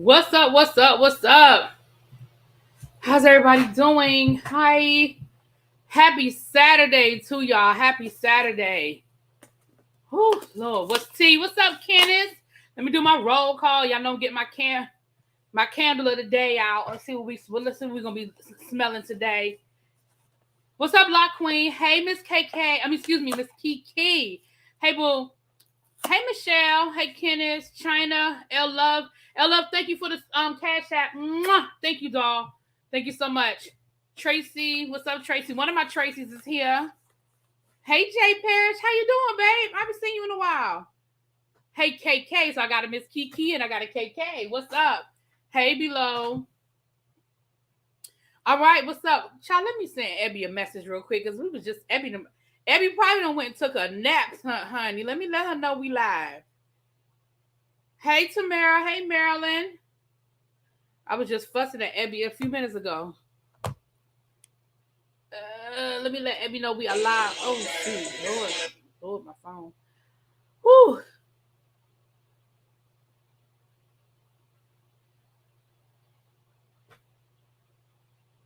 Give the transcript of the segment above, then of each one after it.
What's up? What's up? What's up? How's everybody doing? Hi. Happy Saturday to y'all. Happy Saturday. Oh, Lord. What's T? What's up, Kenneth? Let me do my roll call. Y'all know I'm getting my candle of the day out. Let's see what we're gonna be smelling today. What's up, Lock Queen? Hey, Miss KK. Miss Kiki. Hey, boo. Hey, Michelle. Hey, Kenneth. China. L Love. L Love, thank you for the cash app. Mwah! Thank you, doll. Thank you so much. Tracy. What's up, Tracy? One of my Tracys is here. Hey, Jay Parrish. How you doing, babe? I haven't seen you in a while. Hey, KK. So I got a Miss Kiki and I got a KK. What's up? Hey, Below. All right, what's up? Child, let me send Abby a message real quick because we was just Abby probably done went and took a nap, honey. Let her know we live. Hey, Tamara. Hey, Marilyn. I was just fussing at Abby a few minutes ago. Let me let Abby know we are live. Oh, shoot. Lord, my phone. Whew.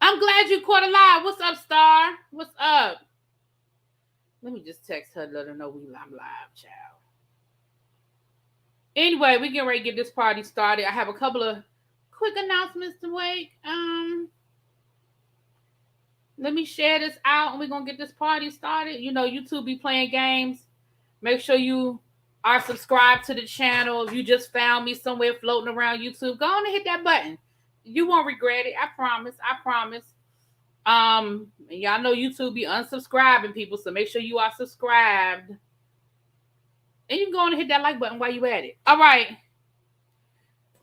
I'm glad you caught a live. What's up, Star? What's up? Let me just text her, let her know I'm live, child. Anyway, we getting ready to get this party started. I have a couple of quick announcements to make. Let me share this out and we're going to get this party started. You know, YouTube be playing games. Make sure you are subscribed to the channel. If you just found me somewhere floating around YouTube, go on and hit that button. You won't regret it. I promise. And y'all know YouTube be unsubscribing people, so make sure you are subscribed. And you can go on and hit that like button while you at it. All right.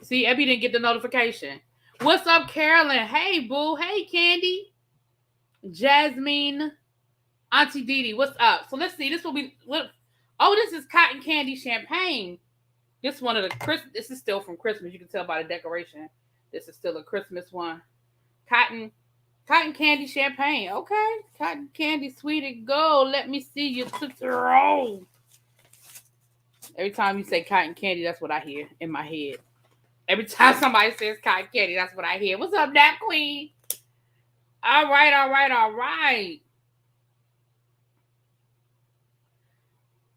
See, Abby didn't get the notification. What's up, Carolyn? Hey, boo. Hey, Candy. Jasmine. Auntie Didi, what's up? So let's see. This is cotton candy champagne. This is still from Christmas. You can tell by the decoration. This is still a Christmas one. Cotton candy champagne. Okay. Cotton candy, sweet and gold. Let me see you roll. Every time you say cotton candy, that's what I hear in my head. Every time somebody says cotton candy, that's what I hear. What's up, Nat Queen? All right.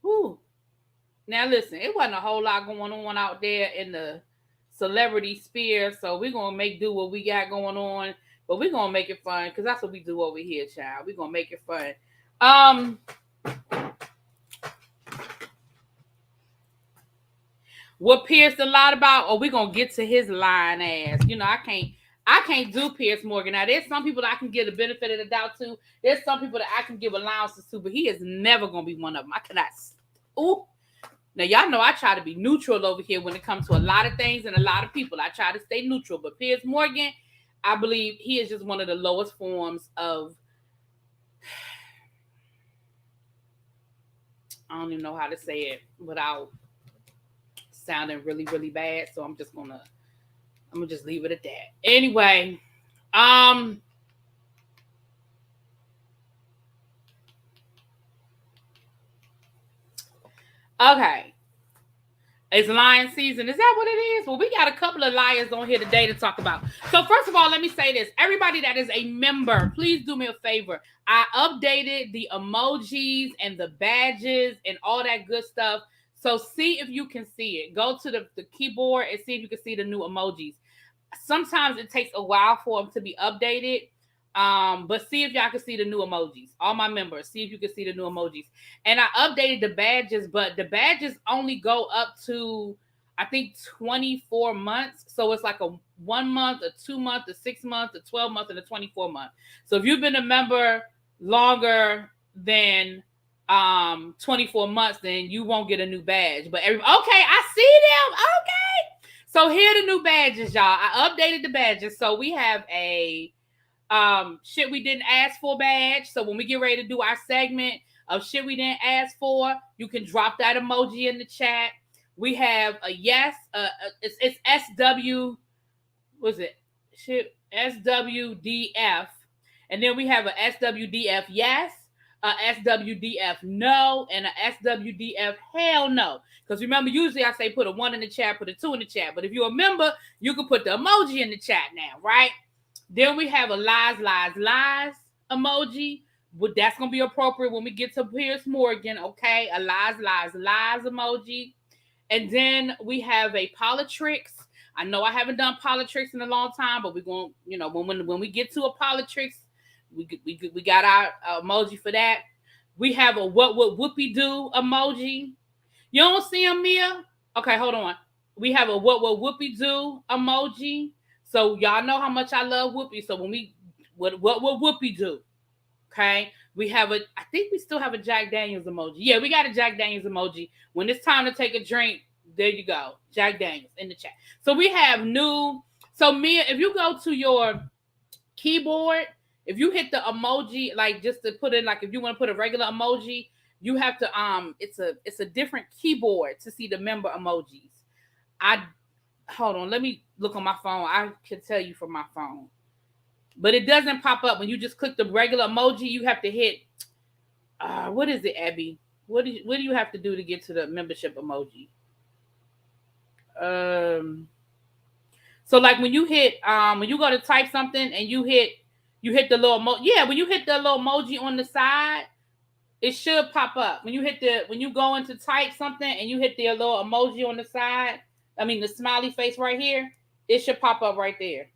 Whew. Now listen, it wasn't a whole lot going on out there in the celebrity sphere, so we're gonna make do what we got going on, but we're gonna make it fun because that's what we do over here, child. We're gonna make it fun. What Piers a lot about, or we're gonna get to his lying ass. You know, I can't do Piers Morgan. Now, there's some people that I can give the benefit of the doubt to. There's some people that I can give allowances to, but he is never going to be one of them. I cannot. Ooh. Now, y'all know I try to be neutral over here when it comes to a lot of things and a lot of people. I try to stay neutral. But Piers Morgan, I believe he is just one of the lowest forms of... I don't even know how to say it without sounding really, really bad. So I'm gonna just leave it at that. Anyway, okay. It's lion season. Is that what it is? Well, we got a couple of lions on here today to talk about. So first of all, let me say this. Everybody that is a member, please do me a favor. I updated the emojis and the badges and all that good stuff. So see if you can see it. Go to the keyboard and see if you can see the new emojis. Sometimes it takes a while for them to be updated. But see if y'all can see the new emojis. All my members, see if you can see the new emojis. And I updated the badges, but the badges only go up to, I think, 24 months. So it's like a 1 month, a 2 month, a 6 month, a 12 month, and a 24 month. So if you've been a member longer than 24 months, then you won't get a new badge. But okay, I see them. Okay. So here are the new badges, y'all. I updated the badges. So we have a shit we didn't ask for badge. So when we get ready to do our segment of shit we didn't ask for, you can drop that emoji in the chat. We have a yes, it's SW, was it? Shit, SWDF. And then we have a SWDF yes, a SWDF no, and a SWDF hell no. Because remember, usually I say put a 1 in the chat, put a 2 in the chat. But if you're a member, you can put the emoji in the chat now, right? Then we have a lies emoji. That's going to be appropriate when we get to Piers Morgan, okay? A lies emoji. And then we have a politics. I know I haven't done politics in a long time, but we're going to, when we get to a politics, we got our emoji for that. We have a what would Whoopi do emoji. You don't see him, Mia? Okay, hold on. We have a what would Whoopi do emoji. So y'all know how much I love Whoopi. So what would Whoopi do? Okay. We have I think we still have a Jack Daniels emoji. Yeah, we got a Jack Daniels emoji. When it's time to take a drink, there you go. Jack Daniels in the chat. So we have so Mia, if you go to your keyboard, if you hit the emoji, like just to put in, like if you want to put a regular emoji, you have to, it's a different keyboard to see the member emojis. Hold on, let me look on my phone. I can tell you from my phone. But it doesn't pop up. When you just click the regular emoji, you have to hit, what is it, Abby? What do you have to do to get to the membership emoji? So like when you hit, when you go to type something and you hit the little emoji. Yeah, when you hit the little emoji on the side, it should pop up. When you go into type something and you hit the little emoji on the side, the smiley face right here, it should pop up right there.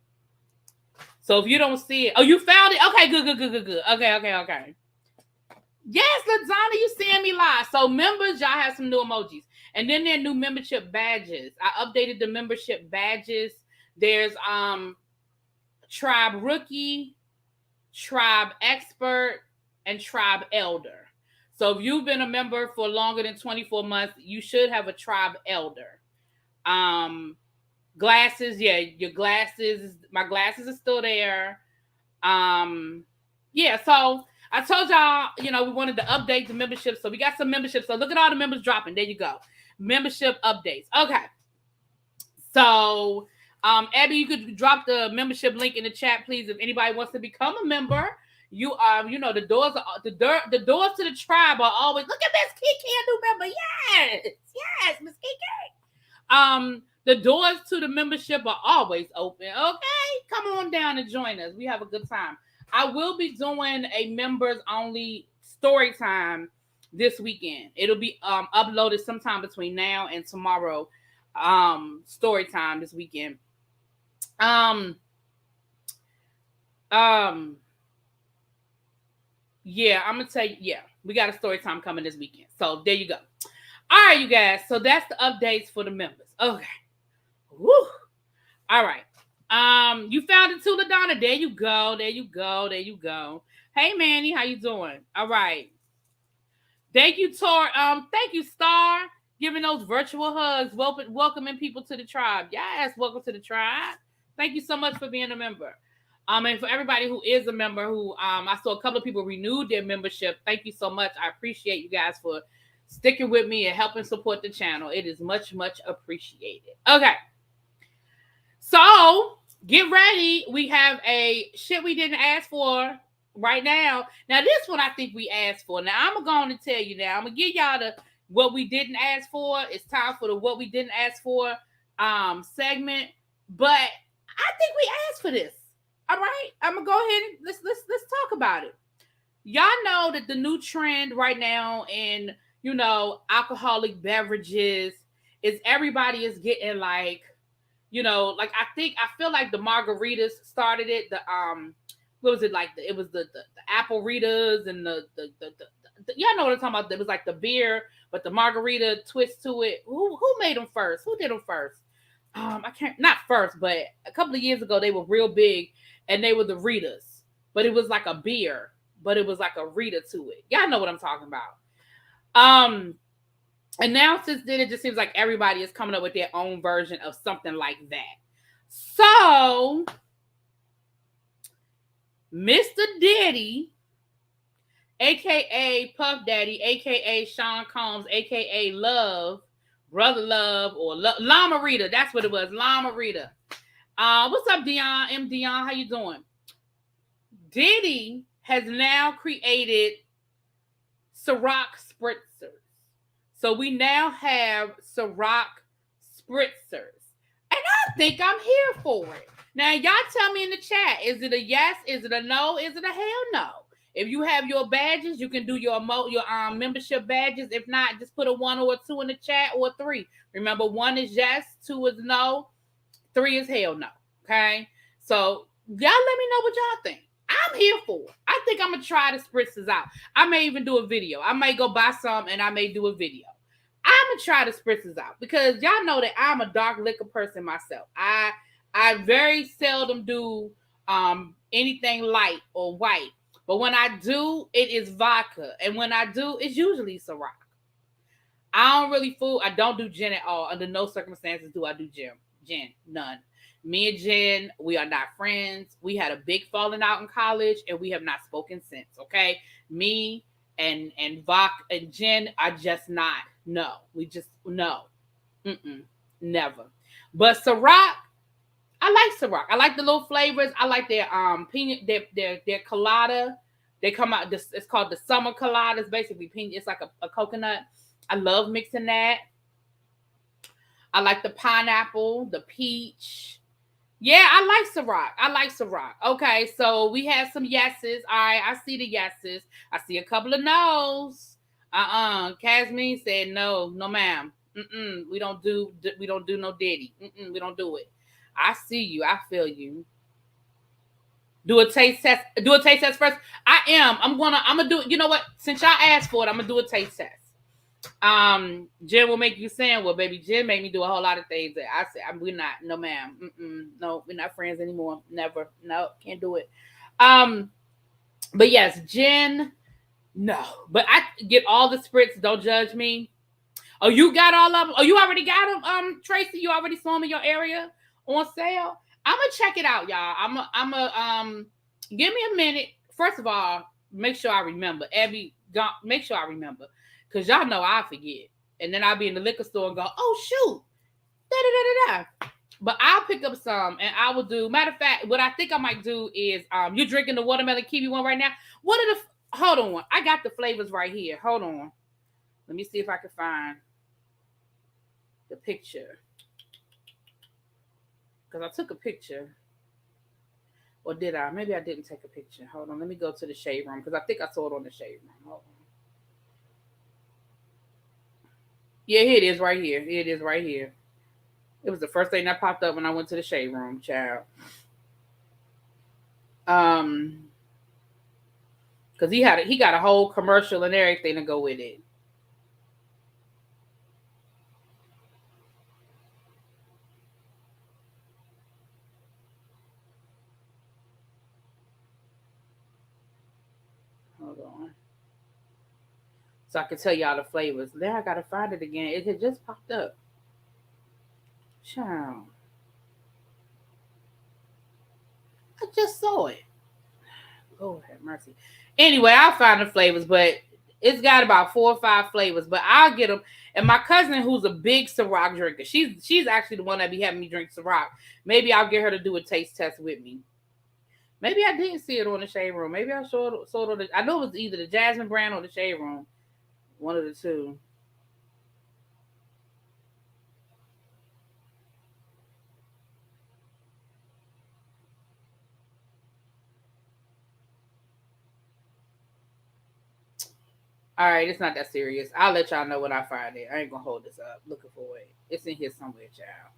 So if you don't see it, you found it? Okay, good. Okay. Yes, Ladonna, you seeing me live. So members, y'all have some new emojis. And then there are new membership badges. I updated the membership badges. There's Tribe Rookie, Tribe Expert, and Tribe Elder. So if you've been a member for longer than 24 months, you should have a Tribe Elder. Glasses, yeah, your glasses, my glasses are still there. Yeah, so I told y'all, we wanted to update the membership. So we got some memberships. So look at all the members dropping. There you go. Membership updates. Okay. So, Abby, you could drop the membership link in the chat, please. If anybody wants to become a member, the doors to the tribe are always, look at Miss Kiki, a new member. Yes, Miss Kiki. The doors to the membership are always open. Okay, come on down and join us. We have a good time. I will be doing a members only story time this weekend. It'll be uploaded sometime between now and tomorrow. Story time this weekend. Yeah, I'm gonna tell you. Yeah, we got a story time coming this weekend. So there you go. All right, you guys. So that's the updates for the members. Okay. Woo. All right. You found it too, LaDonna. There you go. Hey, Manny, how you doing? All right. Thank you, Tor. Thank you, Star, giving those virtual hugs, welcoming people to the tribe. Yes, welcome to the tribe. Thank you so much for being a member. And for everybody who is a member, who I saw a couple of people renewed their membership. Thank you so much. I appreciate you guys for sticking with me and helping support the channel. It is much, much appreciated. Okay. So get ready. We have a shit we didn't ask for right now. Now, this one I think we asked for. Now, I'm going to tell you now. I'm going to give y'all the what we didn't ask for. It's time for the what we didn't ask for segment. But I think we asked for this. All right. I'm going to go ahead and let's talk about it. Y'all know that the new trend right now in, alcoholic beverages is everybody is getting like, I feel like the margaritas started it. The what was it like? It was the apple ritas and the y'all know what I'm talking about. It was like the beer, but the margarita twist to it. Who made them first? Who did them first? Not first, but a couple of years ago they were real big, and they were the Ritas, but it was like a beer, but it was like a Rita to it. Y'all know what I'm talking about. And now since then, it just seems like everybody is coming up with their own version of something like that. So, Mr. Diddy, a.k.a. Puff Daddy, a.k.a. Sean Combs, a.k.a. Love, Brother Love, or Llama Rita. That's what it was, Llama Rita. What's up, Dion? M. Dion, how you doing? Diddy has now created Ciroc spritzers. So we now have Ciroc spritzers. And I think I'm here for it. Now, y'all tell me in the chat, is it a yes? Is it a no? Is it a hell no? If you have your badges, you can do your membership badges. If not, just put a 1 or a 2 in the chat, or a 3. Remember, 1 is yes, 2 is no, 3 is hell no. Okay? So, y'all let me know what y'all think. I'm here for it. I think I'm going to try the spritzers out. I may even do a video. I may go buy some and I may do a video. I'm going to try the spritzers out because y'all know that I'm a dark liquor person myself. I very seldom do anything light or white. But when I do, it is vodka. And when I do, it's usually Ciroc. I don't really fool. I don't do gin at all. Under no circumstances do I do gin. None. Me and Jen, we are not friends. We had a big falling out in college, and we have not spoken since. Okay, me and vodka and gin are just not. No, we just no. Never. But Ciroc, I like Ciroc. I like the little flavors. I like their peanut, their colada. They come out. It's called the summer colada. It's basically peanut. It's like a coconut. I love mixing that. I like the pineapple, the peach. Yeah, I like Ciroc. Okay, so we have some yeses. All right, I see the yeses. I see a couple of no's. Casmine said no, ma'am. We don't do no Diddy. We don't do it. I see you. I feel you. Do a taste test. Do a taste test first. I am. I'm gonna do it. You know what? Since y'all asked for it, I'm gonna do a taste test. Jen will make you saying, well, baby, Jen made me do a whole lot of things that I said, we're not, no, ma'am. No, we're not friends anymore. Never. No, can't do it. But yes, Jen, no. But I get all the spritz. Don't judge me. Oh, you got all of them? Oh, you already got them, Tracy? You already saw them in your area on sale? I'm going to check it out, y'all. I'm a give me a minute. First of all, make sure I remember. Make sure I remember. Because y'all know I forget. And then I'll be in the liquor store and go, oh, shoot. Da-da-da-da-da. But I'll pick up some and I will do. Matter of fact, what I think I might do is, you're drinking the watermelon kiwi one right now. Hold on. I got the flavors right here. Hold on. Let me see if I can find the picture. Because I took a picture. Or did I? Maybe I didn't take a picture. Hold on. Let me go to the shade room. Because I think I saw it on the shade room. Hold on. Yeah, here it is right here. It is right here. It was the first thing that popped up when I went to the shade room, child. Because he got a whole commercial and everything to go with it. Hold on. So I can tell y'all the flavors. Then I gotta find it again. It had just popped up. Child. I just saw it. Lord have mercy. Anyway, I'll find the flavors, but it's got about 4 or 5 flavors, but I'll get them. And my cousin, who's a big Ciroc drinker, she's actually the one that be having me drink Ciroc. Maybe I'll get her to do a taste test with me. Maybe I didn't see it on the shade room. Maybe I saw it on the. I know it was either the Jasmine brand or the shade room. One of the two. All right, it's not that serious. I'll let y'all know when I find it. I ain't gonna hold this up. Looking for it. It's in here somewhere, child.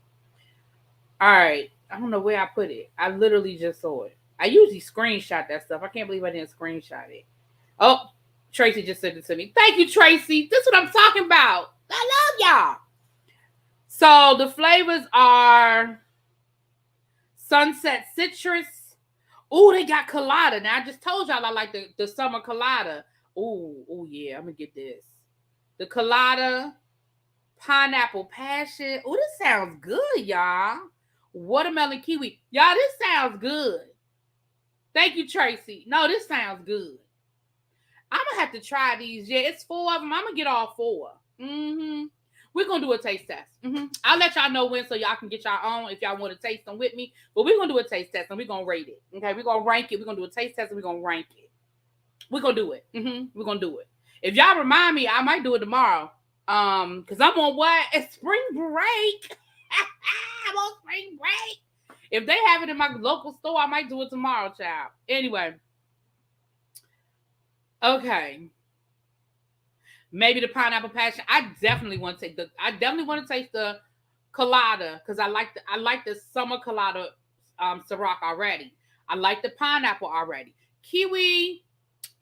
All right. I don't know where I put it. I literally just saw it. I usually screenshot that stuff. I can't believe I didn't screenshot it. Oh, Tracy just sent it to me. Thank you, Tracy. This is what I'm talking about. I love y'all. So the flavors are Sunset Citrus. Oh, they got colada. Now, I just told y'all I like the summer colada. Oh, yeah. I'm going to get this. The colada, pineapple passion. Oh, this sounds good, y'all. Watermelon kiwi. Y'all, this sounds good. Thank you, Tracy. No, this sounds good. I'm going to have to try these. Yeah, it's 4 of them. I'm going to get all 4. We're going to do a taste test. I'll let y'all know when so y'all can get y'all own if y'all want to taste them with me. But we're going to do a taste test and we're going to rate it. Okay, we're going to rank it. We're going to do a taste test and we're going to rank it. We're going to do it. We're going to do it. If y'all remind me, I might do it tomorrow. Because I'm on what? It's spring break. I'm on spring break. If they have it in my local store, I might do it tomorrow, child. Anyway. Okay. Maybe the pineapple passion. I definitely want to taste the colada because I like the summer colada Ciroc already. I like the pineapple already. Kiwi,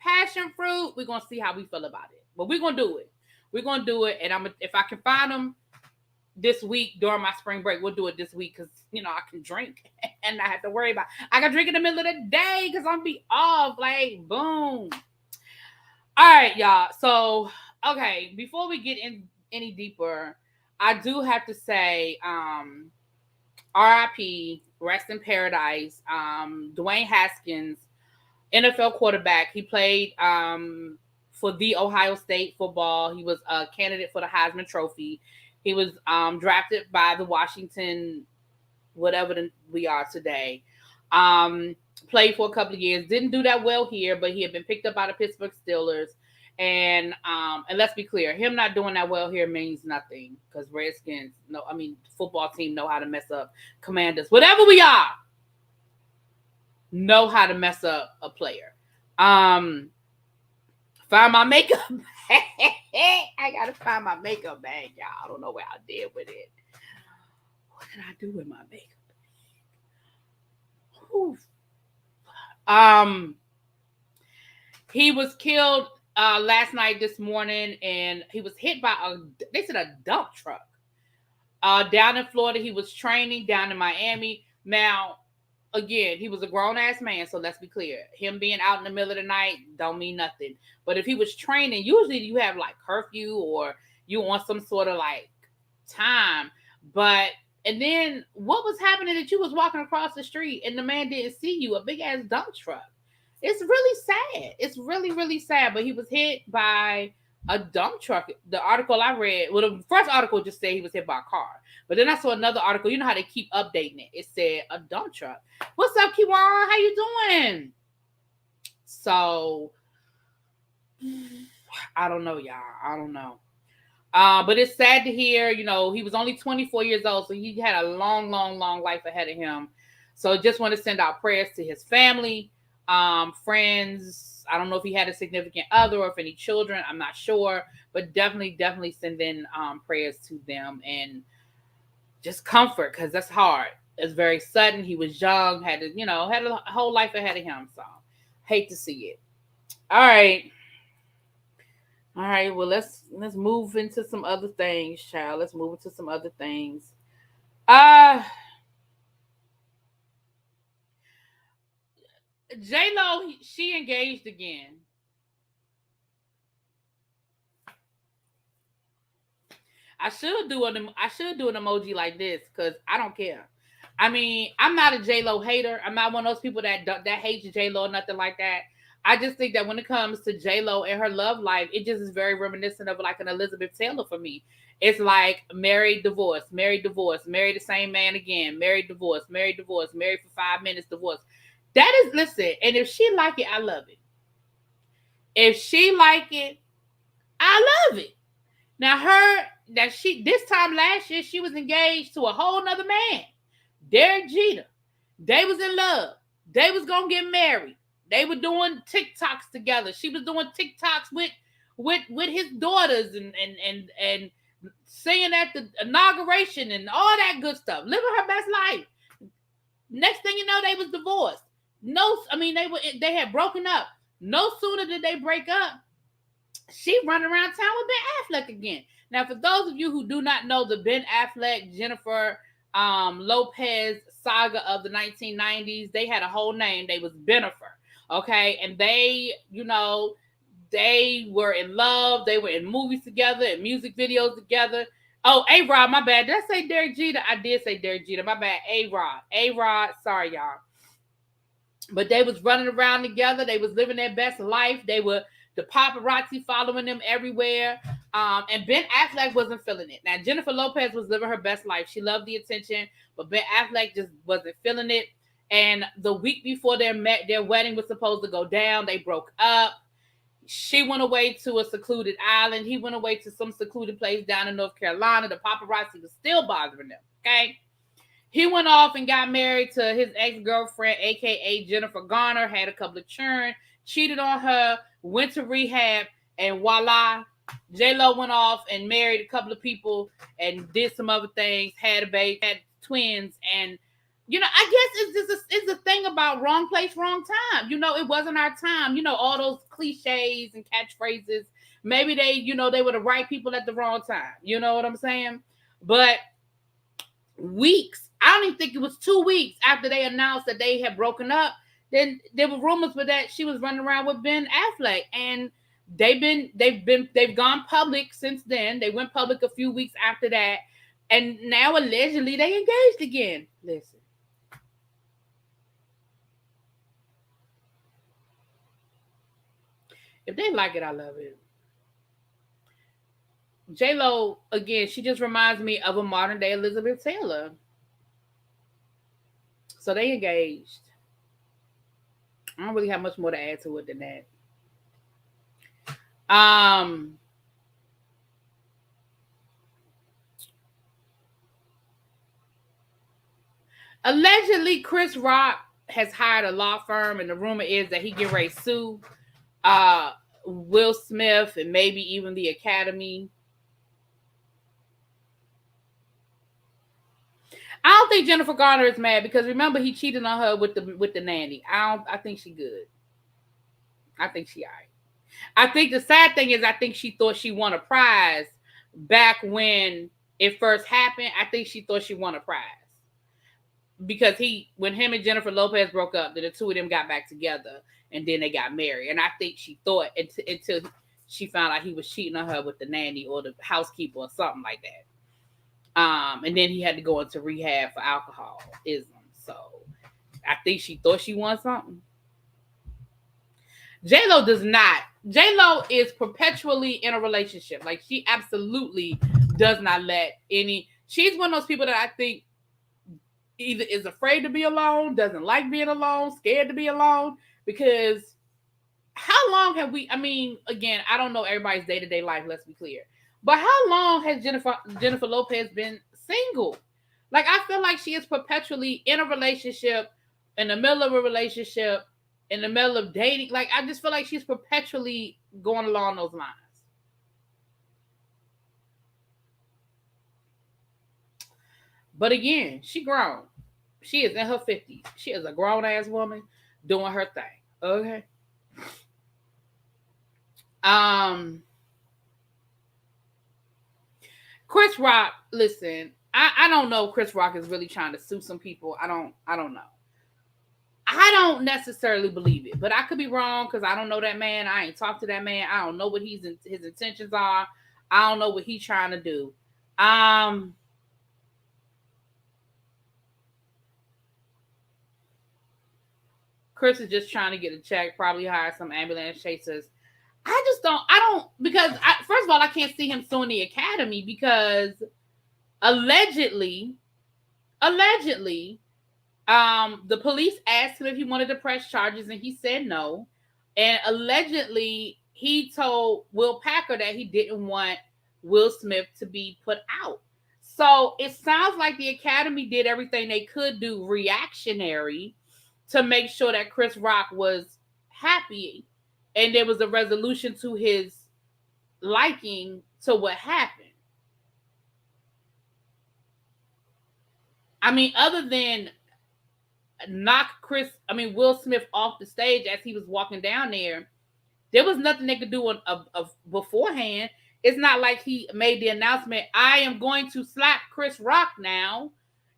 passion fruit. We're gonna see how we feel about it, but we're gonna do it. We're gonna do it, and if I can find them this week during my spring break, we'll do it this week because I can drink and not have to worry about. I can drink in the middle of the day because I'm be off. Like boom. All right, y'all. So okay, before we get in any deeper, I do have to say, R.I.P. Rest in paradise. Dwayne Haskins, NFL quarterback. He played for the Ohio State football. He was a candidate for the Heisman Trophy. He was drafted by the Washington, whatever we are today. Played for a couple of years. Didn't do that well here, but he had been picked up by the Pittsburgh Steelers. And let's be clear, him not doing that well here means nothing because Redskins, football team know how to mess up. Commanders, whatever we are, know how to mess up a player. Find my makeup bag. I gotta find my makeup bag, y'all. I don't know where I did with it. What did I do with my makeup bag? He was killed last night, this morning, and he was hit by a dump truck down in Florida. He was training down in Miami. Now, again, he was a grown-ass man, so let's be clear. Him being out in the middle of the night don't mean nothing. But if he was training, usually you have like curfew or you on some sort of like time. And then what was happening that you was walking across the street and the man didn't see you, a big-ass dump truck? It's really sad. It's really, really sad. But he was hit by a dump truck. The article I read, the first article just said he was hit by a car. But then I saw another article. You know how they keep updating it. It said a dump truck. What's up, Kiwan? How you doing? So, I don't know, y'all. I don't know. But it's sad to hear, he was only 24 years old. So he had a long, long, long life ahead of him. So just want to send out prayers to his family. Friends. I don't know if he had a significant other or if any children. I'm not sure, but definitely send in prayers to them and just comfort because that's hard. It's very sudden. He was young, had a whole life ahead of him. So hate to see it. All right. Well, let's move into some other things, child. Let's move into some other things. JLO, she engaged again. I should do an emoji like this because I don't care. I'm not a JLO hater. I'm not one of those people that hates JLO or nothing like that. I just think that when it comes to JLO and her love life, it just is very reminiscent of like an Elizabeth Taylor for me. It's like married, divorce, married the same man again, married, divorce, married for 5 minutes, divorce. That is, listen, and if she like it, I love it. If she like it, I love it. Now this time last year, she was engaged to a whole nother man, Derek Jeter. They was in love. They was going to get married. They were doing TikToks together. She was doing TikToks with his daughters and singing at the inauguration and all that good stuff. Living her best life. Next thing you know, they was divorced. They had broken up. No sooner did they break up, she run around town with Ben Affleck again. Now, for those of you who do not know the Ben Affleck, Jennifer Lopez saga of the 1990s, they had a whole name. They was Bennifer. Okay, and they were in love. They were in movies together and music videos together. Oh, A-Rod, my bad. Did I say Derek Jeter? I did say Derek Jeter. My bad. A-Rod, sorry, y'all. But they was running around together. They was living their best life. They were the paparazzi following them everywhere. And Ben Affleck wasn't feeling it. Now, Jennifer Lopez was living her best life. She loved the attention, but Ben Affleck just wasn't feeling it. And the week before their wedding was supposed to go down, they broke up. She went away to a secluded island. He went away to some secluded place down in North Carolina. The paparazzi was still bothering them, okay? He went off and got married to his ex-girlfriend, a.k.a. Jennifer Garner, had a couple of children, cheated on her, went to rehab, and voila, JLO went off and married a couple of people and did some other things, had a baby, had twins, and I guess it's a thing about wrong place, wrong time. It wasn't our time. All those cliches and catchphrases. Maybe they were the right people at the wrong time. You know what I'm saying? But weeks, I don't even think it was 2 weeks after they announced that they had broken up, then there were rumors for that she was running around with Ben Affleck, and they've gone public since then. They went public a few weeks after that, and now allegedly they engaged again. Listen. If they like it, I love it. JLo, again, she just reminds me of a modern day Elizabeth Taylor. So they engaged. I don't really have much more to add to it than that. Allegedly, Chris Rock has hired a law firm, and the rumor is that he get ready to sue Will Smith and maybe even the Academy. I don't think Jennifer Garner is mad because remember he cheated on her with the nanny. I think she good. I think she all right. I think the sad thing is I think she thought she won a prize back when it first happened. I think she thought she won a prize because when him and Jennifer Lopez broke up, then the two of them got back together and then they got married. And I think she thought until she found out he was cheating on her with the nanny or the housekeeper or something like that. And then he had to go into rehab for alcoholism. So I think she thought she won something. JLo does not. JLo is perpetually in a relationship. Like, she absolutely does not let any. She's one of those people that I think either is afraid to be alone, doesn't like being alone, scared to be alone. Because how long have we? I mean, again, I don't know everybody's day-to-day life. Let's be clear. But how long has Jennifer Lopez been single? Like, I feel like she is perpetually in a relationship, in the middle of a relationship, in the middle of dating. Like, I just feel like she's perpetually going along those lines. But again, she grown. She is in her 50s. She is a grown-ass woman doing her thing. Okay? Chris Rock, listen, I don't know if Chris Rock is really trying to sue some people. I don't know. I don't necessarily believe it, but I could be wrong because I don't know that man. I ain't talked to that man. I don't know what his intentions are. I don't know what he's trying to do. Chris is just trying to get a check, probably hire some ambulance chasers. First of all, I can't see him suing the Academy because allegedly, the police asked him if he wanted to press charges and he said no. And allegedly, he told Will Packer that he didn't want Will Smith to be put out. So it sounds like the Academy did everything they could do reactionary to make sure that Chris Rock was happy and there was a resolution to his liking to what happened. I mean, other than knock Will Smith off the stage as he was walking down there was nothing they could do beforehand. It's not like he made the announcement, I am going to slap Chris Rock now.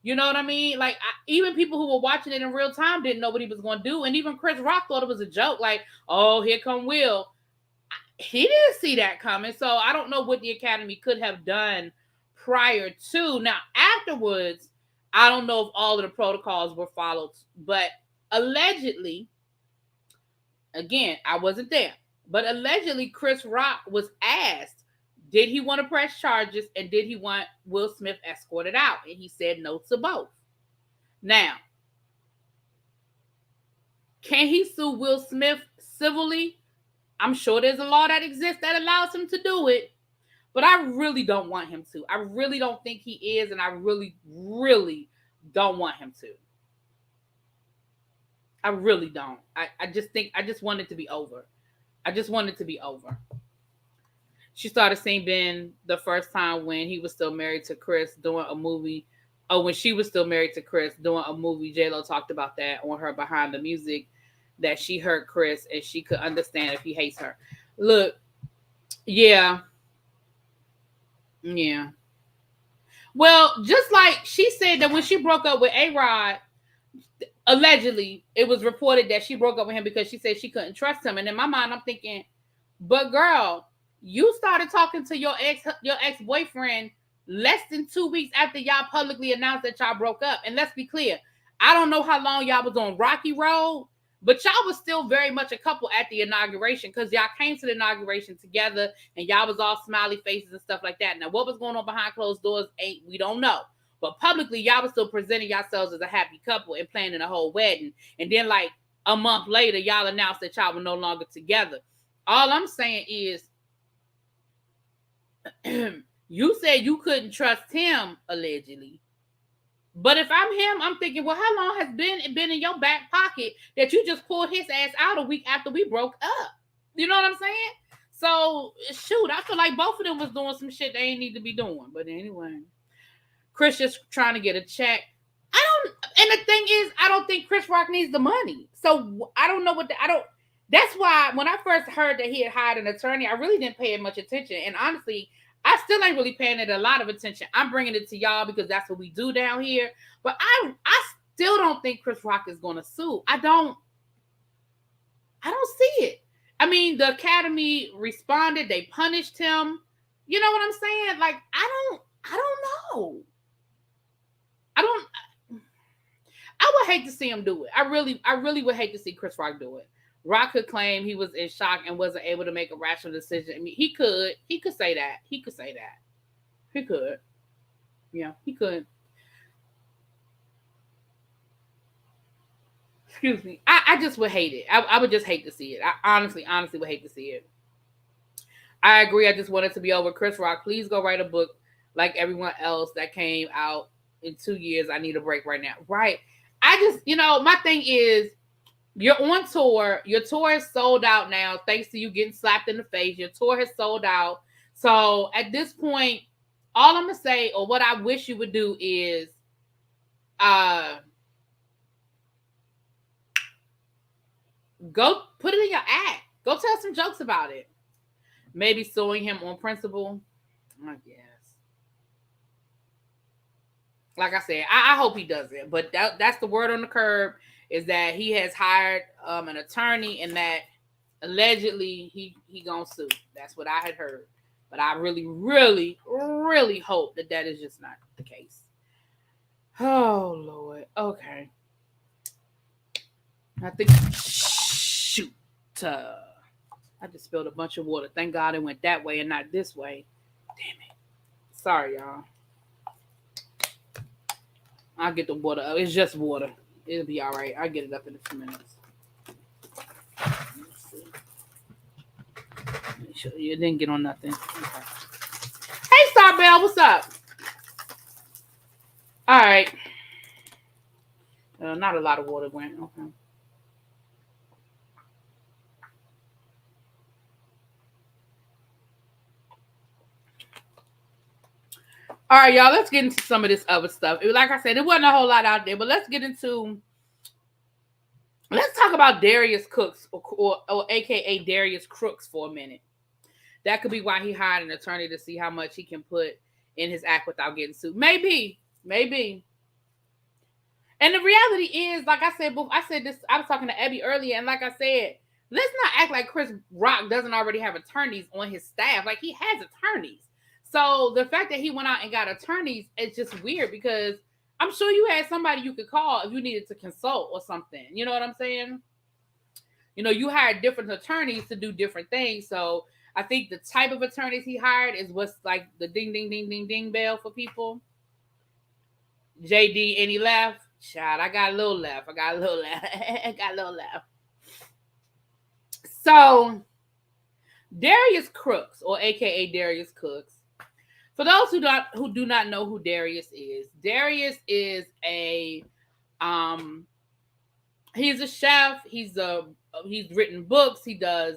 You know what I mean? Like, even people who were watching it in real time didn't know what he was going to do. And even Chris Rock thought it was a joke. Like, oh, here come Will. He didn't see that coming. So I don't know what the Academy could have done prior to. Now, afterwards, I don't know if all of the protocols were followed. But allegedly, again, I wasn't there. But allegedly, Chris Rock was asked, did he want to press charges and did he want Will Smith escorted out? And he said no to both. Now, can he sue Will Smith civilly? I'm sure there's a law that exists that allows him to do it, but I really don't want him to. I really don't think he is, and I really, really don't want him to. I really don't. I just want it to be over. I just want it to be over. She started seeing Ben the first time when he was still married to Chris doing a movie. Oh, when she was still married to Chris doing a movie. JLO talked about that on her Behind the Music, that she heard Chris and she could understand if he hates her. Look, yeah. Well, just like she said that when she broke up with A-Rod, allegedly, it was reported that she broke up with him because she said she couldn't trust him. And in my mind, I'm thinking, but girl, you started talking to your ex-boyfriend less than 2 weeks after y'all publicly announced that y'all broke up. And let's be clear, I don't know how long y'all was on Rocky Road, but y'all was still very much a couple at the inauguration because y'all came to the inauguration together and y'all was all smiley faces and stuff like that. Now, what was going on behind closed doors, we don't know. But publicly, y'all was still presenting yourselves as a happy couple and planning a whole wedding. And then like a month later, y'all announced that y'all were no longer together. All I'm saying is, you said you couldn't trust him, allegedly. But if I'm him, I'm thinking, well, how long has been in your back pocket that you just pulled his ass out a week after we broke up? You know what I'm saying? So, shoot, I feel like both of them was doing some shit they ain't need to be doing. But anyway, Chris just trying to get a check. And the thing is, I don't think Chris Rock needs the money. So, I don't know that's why when I first heard that he had hired an attorney, I really didn't pay it much attention. And honestly, I still ain't really paying it a lot of attention. I'm bringing it to y'all because that's what we do down here. But I still don't think Chris Rock is going to sue. I don't see it. I mean, the Academy responded. They punished him. You know what I'm saying? Like, I don't know. I would hate to see him do it. I really would hate to see Chris Rock do it. Rock could claim he was in shock and wasn't able to make a rational decision. I mean, he could say that. He could. Yeah, he could. Excuse me. I just would hate it. I would just hate to see it. I honestly would hate to see it. I agree. I just want it to be over. Chris Rock, please go write a book like everyone else that came out in 2 years. I need a break right now. Right. I just, my thing is, you're on tour. Your tour is sold out now, thanks to you getting slapped in the face. Your tour has sold out. So at this point, all I'm going to say, or what I wish you would do is, go put it in your act. Go tell some jokes about it. Maybe suing him on principle. I guess. Like I said, I hope he does it. But that's the word on the curb, is that he has hired an attorney and that allegedly he gonna sue. That's what I had heard. But I really, really, really hope that is just not the case. Oh, Lord. Okay. I think, shoot. I just spilled a bunch of water. Thank God it went that way and not this way. Damn it. Sorry, y'all. I'll get the water up. It's just water. It'll be all right. I'll get it up in a few minutes. Let's see. Make sure you didn't get on nothing. Okay. Hey, Star Bell, what's up? All right. Not a lot of water went. Okay. All right, y'all, let's get into some of this other stuff. Like I said, it wasn't a whole lot out there, but let's talk about Darius Cooks, or AKA Darius Crooks, for a minute. That could be why he hired an attorney, to see how much he can put in his act without getting sued. Maybe. And the reality is, like I said this, I was talking to Abby earlier, and like I said, let's not act like Chris Rock doesn't already have attorneys on his staff. Like, he has attorneys. So the fact that he went out and got attorneys is just weird, because I'm sure you had somebody you could call if you needed to consult or something. You know what I'm saying? You hired different attorneys to do different things. So I think the type of attorneys he hired is what's like the ding, ding, ding, ding, ding bell for people. JD, any left? Child, I got a little left. So Darius Cooks, or AKA Darius Cooks. For those who do not know who Darius is a he's a chef. He's written books. He does,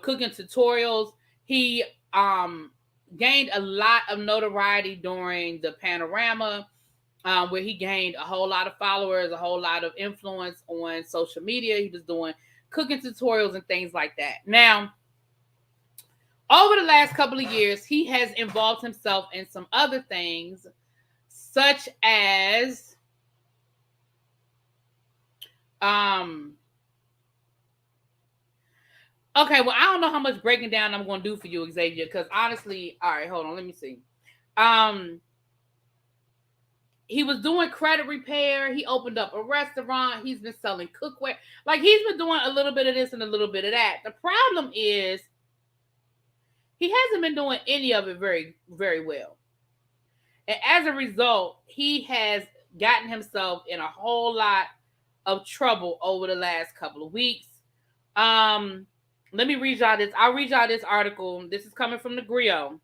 cooking tutorials. He gained a lot of notoriety during the Panorama, where he gained a whole lot of followers, a whole lot of influence on social media. He was doing cooking tutorials and things like that. Now, over the last couple of years, he has involved himself in some other things, such as okay, well, I don't know how much breaking down I'm going to do for you, Xavier, because honestly, all right, hold on, let me see. He was doing credit repair. He opened up a restaurant. He's been selling cookware. Like, he's been doing a little bit of this and a little bit of that. The problem is he hasn't been doing any of it very, very well. And as a result, he has gotten himself in a whole lot of trouble over the last couple of weeks. Let me read y'all this. I'll read y'all this article. This is coming from the Griot.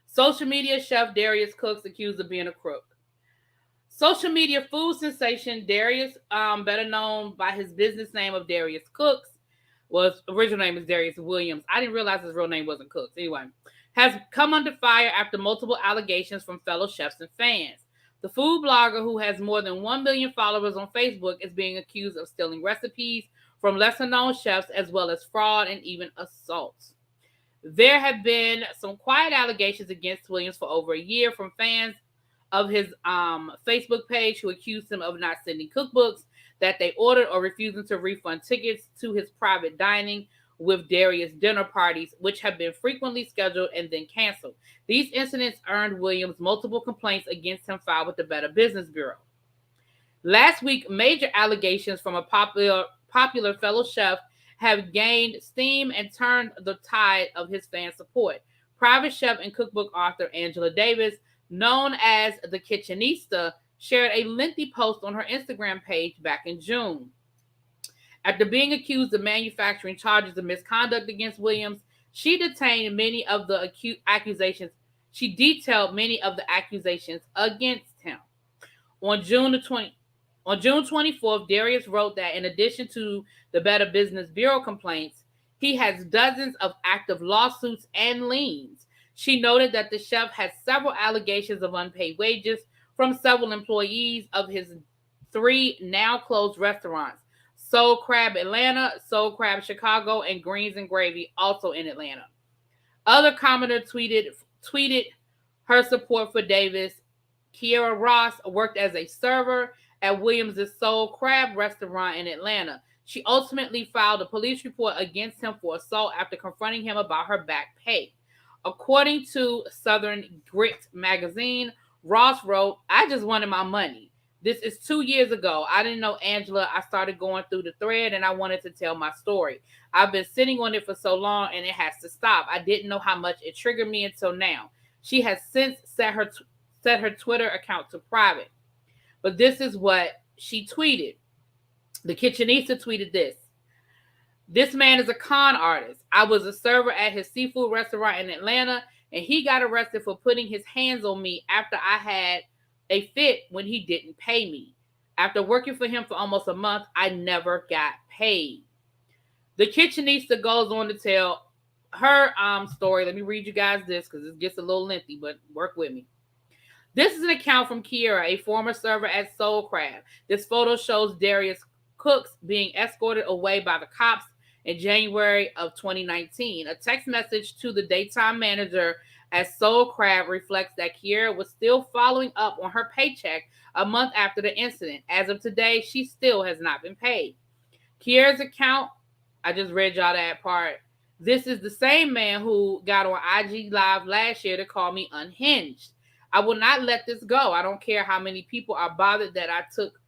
Social media chef Darius Cooks accused of being a crook. Social media food sensation Darius, better known by his business name of Darius Cooks, his original name is Darius Williams. I didn't realize his real name wasn't Cooks. Anyway, has come under fire after multiple allegations from fellow chefs and fans. The food blogger, who has more than 1 million followers on Facebook, is being accused of stealing recipes from lesser-known chefs, as well as fraud and even assault. There have been some quiet allegations against Williams for over a year from fans of his Facebook page, who accused him of not sending cookbooks that they ordered or refusing to refund tickets to his private dining with Darius dinner parties, which have been frequently scheduled and then canceled. These incidents earned Williams multiple complaints against him filed with the Better Business Bureau. Last week, major allegations from a popular fellow chef have gained steam and turned the tide of his fan support. Private chef and cookbook author Angela Davis, known as the Kitchenista, shared a lengthy post on her Instagram page back in June. After being accused of manufacturing charges of misconduct against Williams, she detailed many of the accusations against him. On June 24th, Darius wrote that in addition to the Better Business Bureau complaints, he has dozens of active lawsuits and liens. She noted that the chef has several allegations of unpaid wages from several employees of his 3 now closed restaurants: Soul Crab Atlanta, Soul Crab Chicago, and Greens and Gravy, also in Atlanta. Other commenters tweeted her support for Davis. Kiera Ross worked as a server at Williams' Soul Crab restaurant in Atlanta. She ultimately filed a police report against him for assault after confronting him about her back pay. According to Southern Grit magazine, Ross wrote, "I just wanted my money. This is 2 years ago. I didn't know Angela. I started going through the thread and I wanted to tell my story. I've been sitting on it for so long and it has to stop. I didn't know how much it triggered me until now." She has since set her Twitter account to private. But this is what she tweeted. The Kitchenista tweeted this: "This man is a con artist. I was a server at his seafood restaurant in Atlanta, and he got arrested for putting his hands on me after I had a fit when he didn't pay me. After working for him for almost a month, I never got paid." The Kitchenista goes on to tell her story. Let me read you guys this because it gets a little lengthy, but work with me. This is an account from Kiera, a former server at Soul Crab. This photo shows Darius Cooks being escorted away by the cops in January of 2019. A text message to the daytime manager at Soul Crab reflects that Kiera was still following up on her paycheck a month after the incident. As of today, she still has not been paid. Kiera's account, I just read y'all that part. This is the same man who got on IG Live last year to call me unhinged. "I will not let this go. I don't care how many people are bothered that I took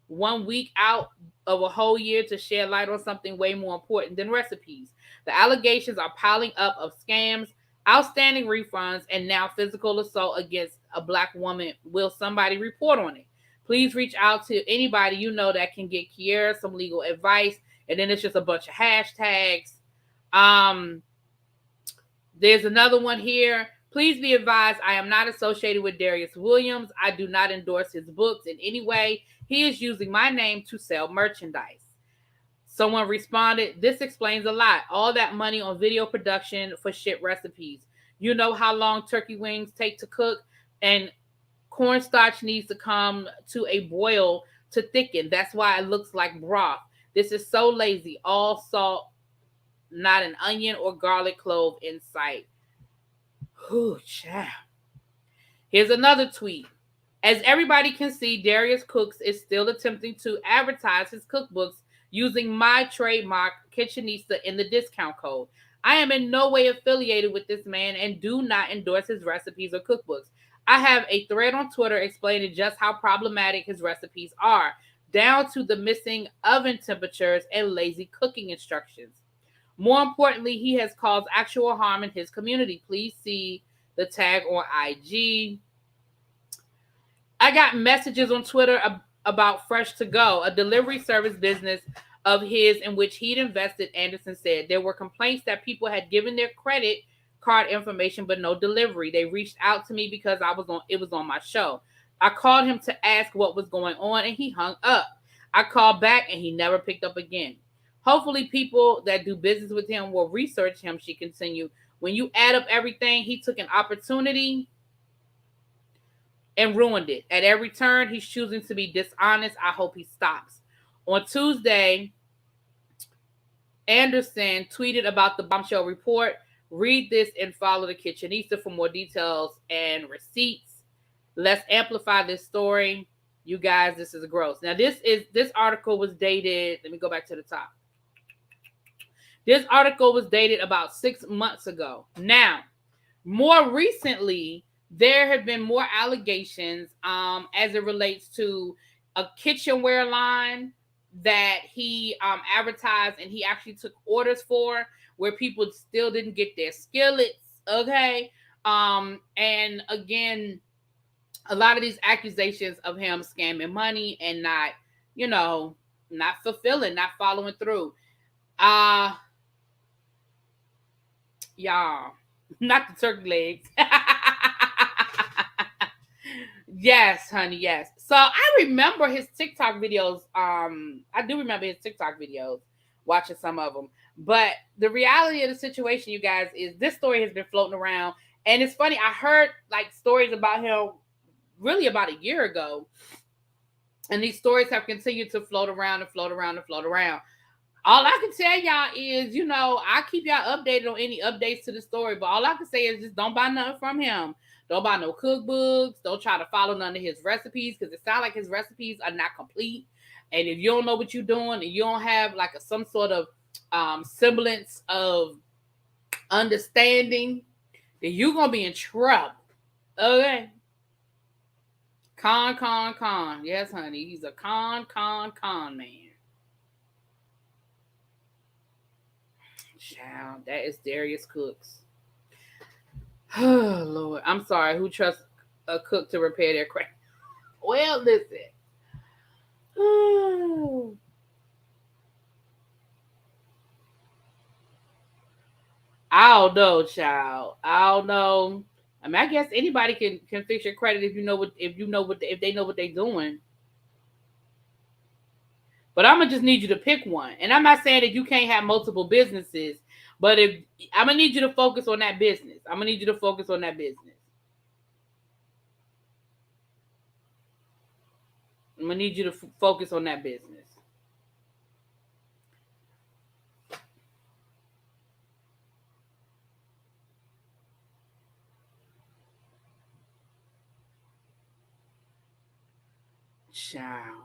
1 week out of a whole year to shed light on something way more important than recipes. The allegations are piling up of scams, outstanding refunds, and now physical assault against a Black woman. Will somebody report on it? Please reach out to anybody you know that can get Kiera some legal advice." And then it's just a bunch of hashtags. There's another one here. Please be advised, I am not associated with Darius Williams. I do not endorse his books in any way. He is using my name to sell merchandise. Someone responded, this explains a lot. All that money on video production for shit recipes. You know how long turkey wings take to cook, and cornstarch needs to come to a boil to thicken. That's why it looks like broth. This is so lazy. All salt, not an onion or garlic clove in sight. Whew, child. Here's another tweet. As everybody can see, Darius Cooks is still attempting to advertise his cookbooks using my trademark Kitchenista in the discount code. I am in no way affiliated with this man and do not endorse his recipes or cookbooks. I have a thread on Twitter explaining just how problematic his recipes are, down to the missing oven temperatures and lazy cooking instructions. More importantly, he has caused actual harm in his community. Please see the tag on IG. I got messages on Twitter about Fresh to Go, a delivery service business of his in which he'd invested. Anderson said there were complaints that people had given their credit card information but no delivery. They reached out to me because it was on my show. I called him to ask what was going on and he hung up. I called back and he never picked up again. Hopefully people that do business with him will research him, she continued. When you add up everything, he took an opportunity and ruined it. At every turn, he's choosing to be dishonest. I hope he stops. On Tuesday, Anderson tweeted about the bombshell report. Read this and follow the Kitchenista for more details and receipts. Let's amplify this story. You guys, this is gross. Now, this article was dated. Let me go back to the top. This article was dated about 6 months ago. Now, more recently, there have been more allegations as it relates to a kitchenware line that he advertised and he actually took orders for, where people still didn't get their skillets, okay? And again, a lot of these accusations of him scamming money and not fulfilling, not following through. Y'all, not the turkey legs. Yes, honey, yes. So I remember his TikTok videos. I do remember his TikTok videos, watching some of them. But the reality of the situation, you guys, is this story has been floating around. And it's funny, I heard like stories about him really about a year ago. And these stories have continued to float around and float around and float around. All I can tell y'all is, I keep y'all updated on any updates to the story. But all I can say is just don't buy nothing from him. Don't buy no cookbooks. Don't try to follow none of his recipes because it sounds like his recipes are not complete. And if you don't know what you're doing and you don't have like some sort of semblance of understanding, then you're going to be in trouble. Okay? Con. Yes, honey. He's a con man. Child, that is Darius Cooks. Oh, Lord. I'm sorry. Who trusts a cook to repair their craft? Well, listen. I don't know, child. I don't know. I mean, I guess anybody can fix your credit if they know what they're doing. But I'm gonna just need you to pick one. And I'm not saying that you can't have multiple businesses, but if I'm gonna need you to focus on that business. I'm gonna need you to focus on that business. I'm gonna need you to focus on that business. Child.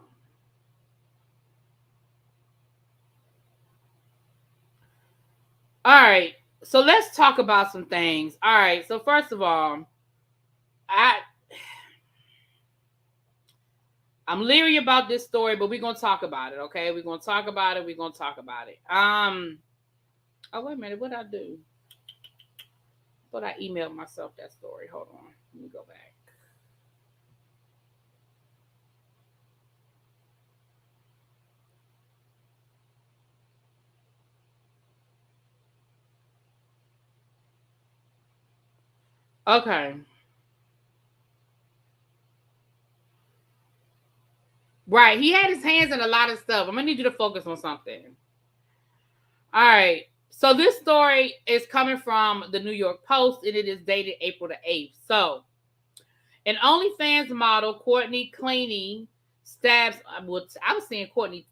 All right. So let's talk about some things. All right. So first of all, I'm leery about this story, but we're gonna talk about it, okay? We're gonna talk about it. Oh, wait a minute, what'd I do? I thought I emailed myself that story. Hold on. Let me go back. Okay. Right. He had his hands in a lot of stuff. I'm gonna need you to focus on something. All right. So this story is coming from the New York Post, and it is dated April the 8th. So, an OnlyFans model, Courtney Clenney, stabs. I was seeing Courtney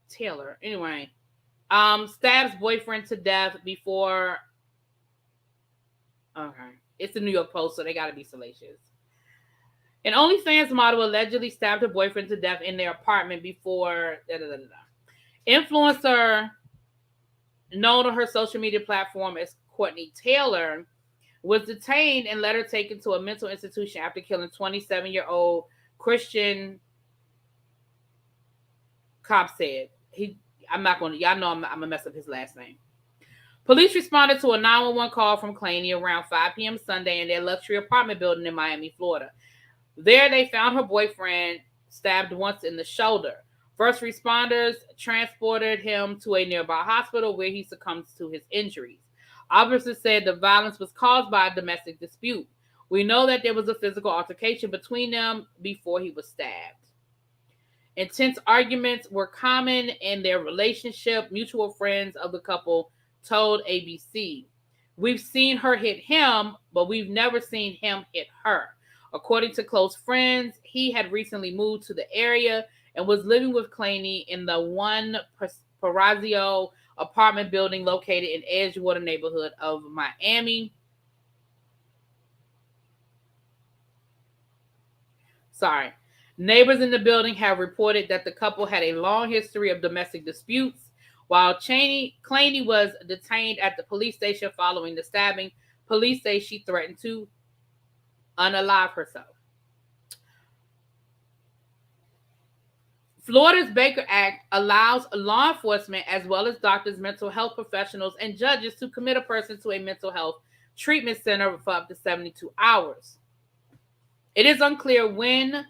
Tailor. Anyway, stabs boyfriend to death before. Okay, it's the New York Post, so they got to be salacious. An OnlyFans model allegedly stabbed her boyfriend to death in their apartment before. Influencer, known on her social media platform as Courtney Tailor, was detained and later taken to a mental institution after killing 27-year-old Christian. Cop said I'm not going to. Y'all know I'm gonna mess up his last name. Police responded to a 911 call from Clenney around 5 p.m. Sunday in their luxury apartment building in Miami, Florida. There, they found her boyfriend stabbed once in the shoulder. First responders transported him to a nearby hospital where he succumbed to his injuries. Officers said the violence was caused by a domestic dispute. We know that there was a physical altercation between them before he was stabbed. Intense arguments were common in their relationship, mutual friends of the couple told ABC. We've seen her hit him, but we've never seen him hit her. According to close friends, he had recently moved to the area and was living with Clenney in the One Parazio apartment building located in Edgewater neighborhood of Miami. Neighbors in the building have reported that the couple had a long history of domestic disputes. While Clenney was detained at the police station following the stabbing, police say she threatened to unalive herself. Florida's Baker Act allows law enforcement as well as doctors, mental health professionals, and judges to commit a person to a mental health treatment center for up to 72 hours. It is unclear when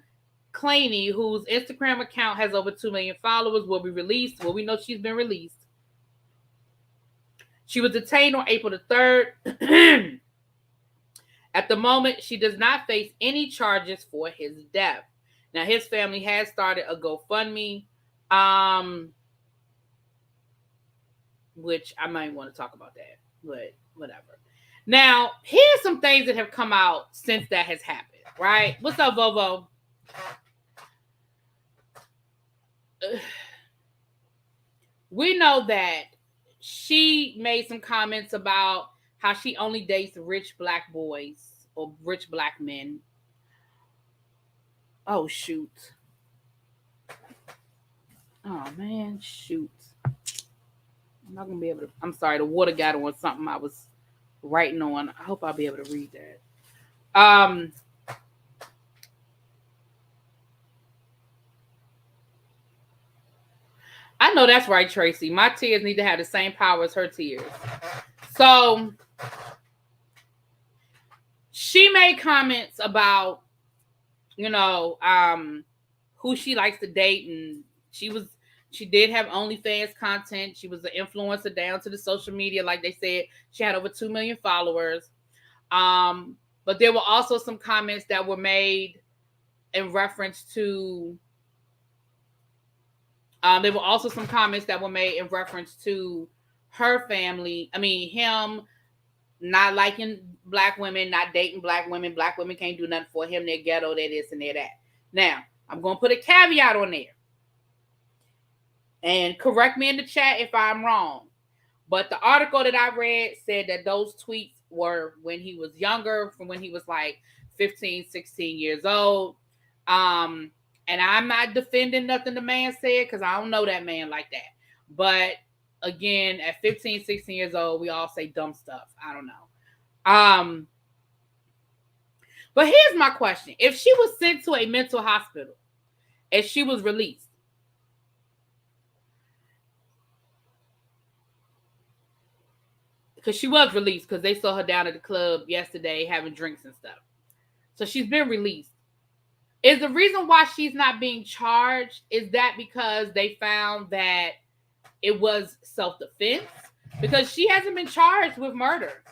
Clenney, whose Instagram account has over 2 million followers, will be released. Well, we know she's been released. She was detained on April the 3rd. At the moment, she does not face any charges for his death. Now, his family has started a GoFundMe, which I might want to talk about that, but whatever. Now, here's some things that have come out since that has happened, right? What's up, Vovo? We know that she made some comments about how she only dates rich black boys or rich black men. Oh, shoot. Oh, man, shoot. I'm not going to be able to. I'm sorry, the water got on something I was writing on. I hope I'll be able to read that. I know that's right, Tracy. My tears need to have the same power as her tears. So she made comments about, who she likes to date, and she did have OnlyFans content. She was an influencer down to the social media, like they said. She had over 2 million followers. But there were also some comments that were made in reference to. There were also some comments that were made in reference to her family. I mean, him not liking black women, not dating black women. Black women can't do nothing for him. They're ghetto, they're this and they're that. Now, I'm going to put a caveat on there. And correct me in the chat if I'm wrong. But the article that I read said that those tweets were when he was younger, from when he was like 15, 16 years old. And I'm not defending nothing the man said because I don't know that man like that. But again, at 15, 16 years old, we all say dumb stuff. I don't know. But here's my question. If she was sent to a mental hospital and she was released, because she was released because they saw her down at the club yesterday having drinks and stuff. So she's been released. Is the reason why she's not being charged, is that because they found that it was self-defense? because she hasn't been charged with murder.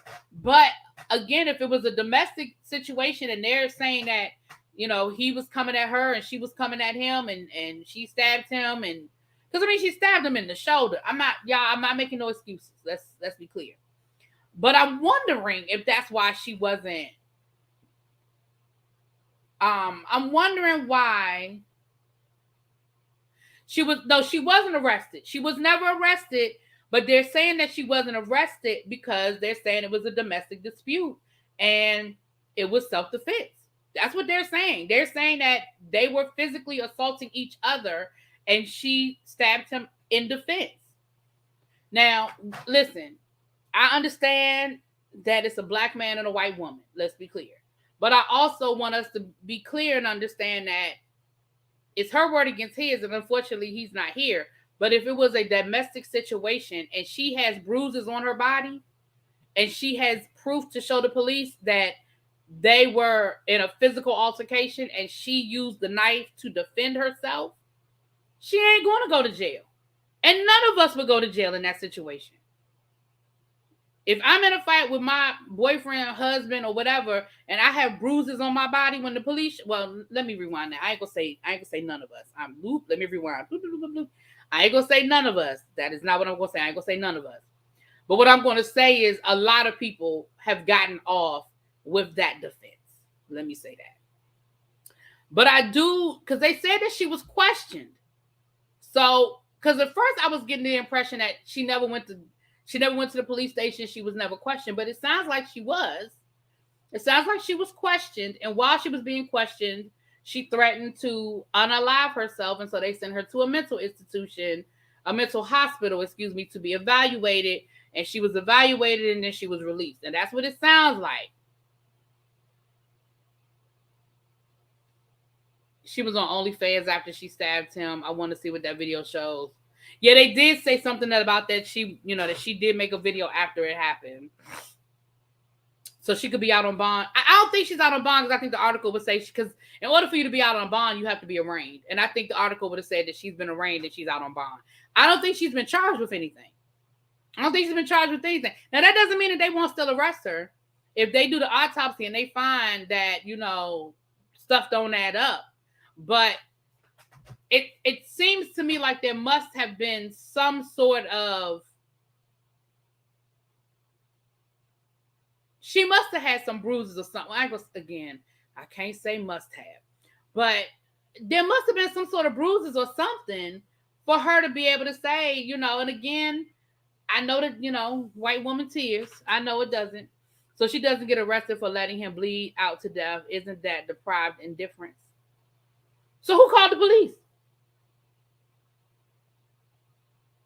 But again, if it was a domestic situation and they're saying that, he was coming at her and she was coming at him and she stabbed him, and because she stabbed him in the shoulder. I'm not making no excuses. Let's be clear. But I'm wondering if that's why she wasn't. I'm wondering why she wasn't arrested. She was never arrested, but they're saying that she wasn't arrested because they're saying it was a domestic dispute and it was self-defense. That's what they're saying. They're saying that they were physically assaulting each other and she stabbed him in defense. Now, listen, I understand that it's a black man and a white woman. Let's be clear. But I also want us to be clear and understand that it's her word against his, and unfortunately, he's not here. But if it was a domestic situation and she has bruises on her body and she has proof to show the police that they were in a physical altercation and she used the knife to defend herself, she ain't going to go to jail. And none of us would go to jail in that situation. If I'm in a fight with my boyfriend, husband, or whatever, and I have bruises on my body when the police, well, let me rewind that. I ain't gonna say none of us. Let me rewind. I ain't gonna say none of us. That is not what I'm gonna say. I ain't gonna say none of us. But what I'm gonna say is a lot of people have gotten off with that defense. Let me say that. But I do, because they said that she was questioned. So, because at first I was getting the impression that she never went to the police station. She was never questioned, but it sounds like she was. It sounds like she was questioned, and while she was being questioned, she threatened to unalive herself, and so they sent her to a mental hospital, to be evaluated, and she was evaluated, and then she was released, and that's what it sounds like. She was on OnlyFans after she stabbed him. I want to see what that video shows. Yeah, they did say something about that that she did make a video after it happened. So she could be out on bond. I don't think she's out on bond because I think the article would say, because in order for you to be out on bond, you have to be arraigned. And I think the article would have said that she's been arraigned and she's out on bond. I don't think she's been charged with anything. Now, that doesn't mean that they won't still arrest her. If they do the autopsy and they find that, stuff don't add up. But it seems to me like there must have been some sort of, she must have had some bruises or something. I can't say must have, but there must have been some sort of bruises or something for her to be able to say, and again, I know that, white woman tears. I know it doesn't. So she doesn't get arrested for letting him bleed out to death. Isn't that deprived indifference? So who called the police?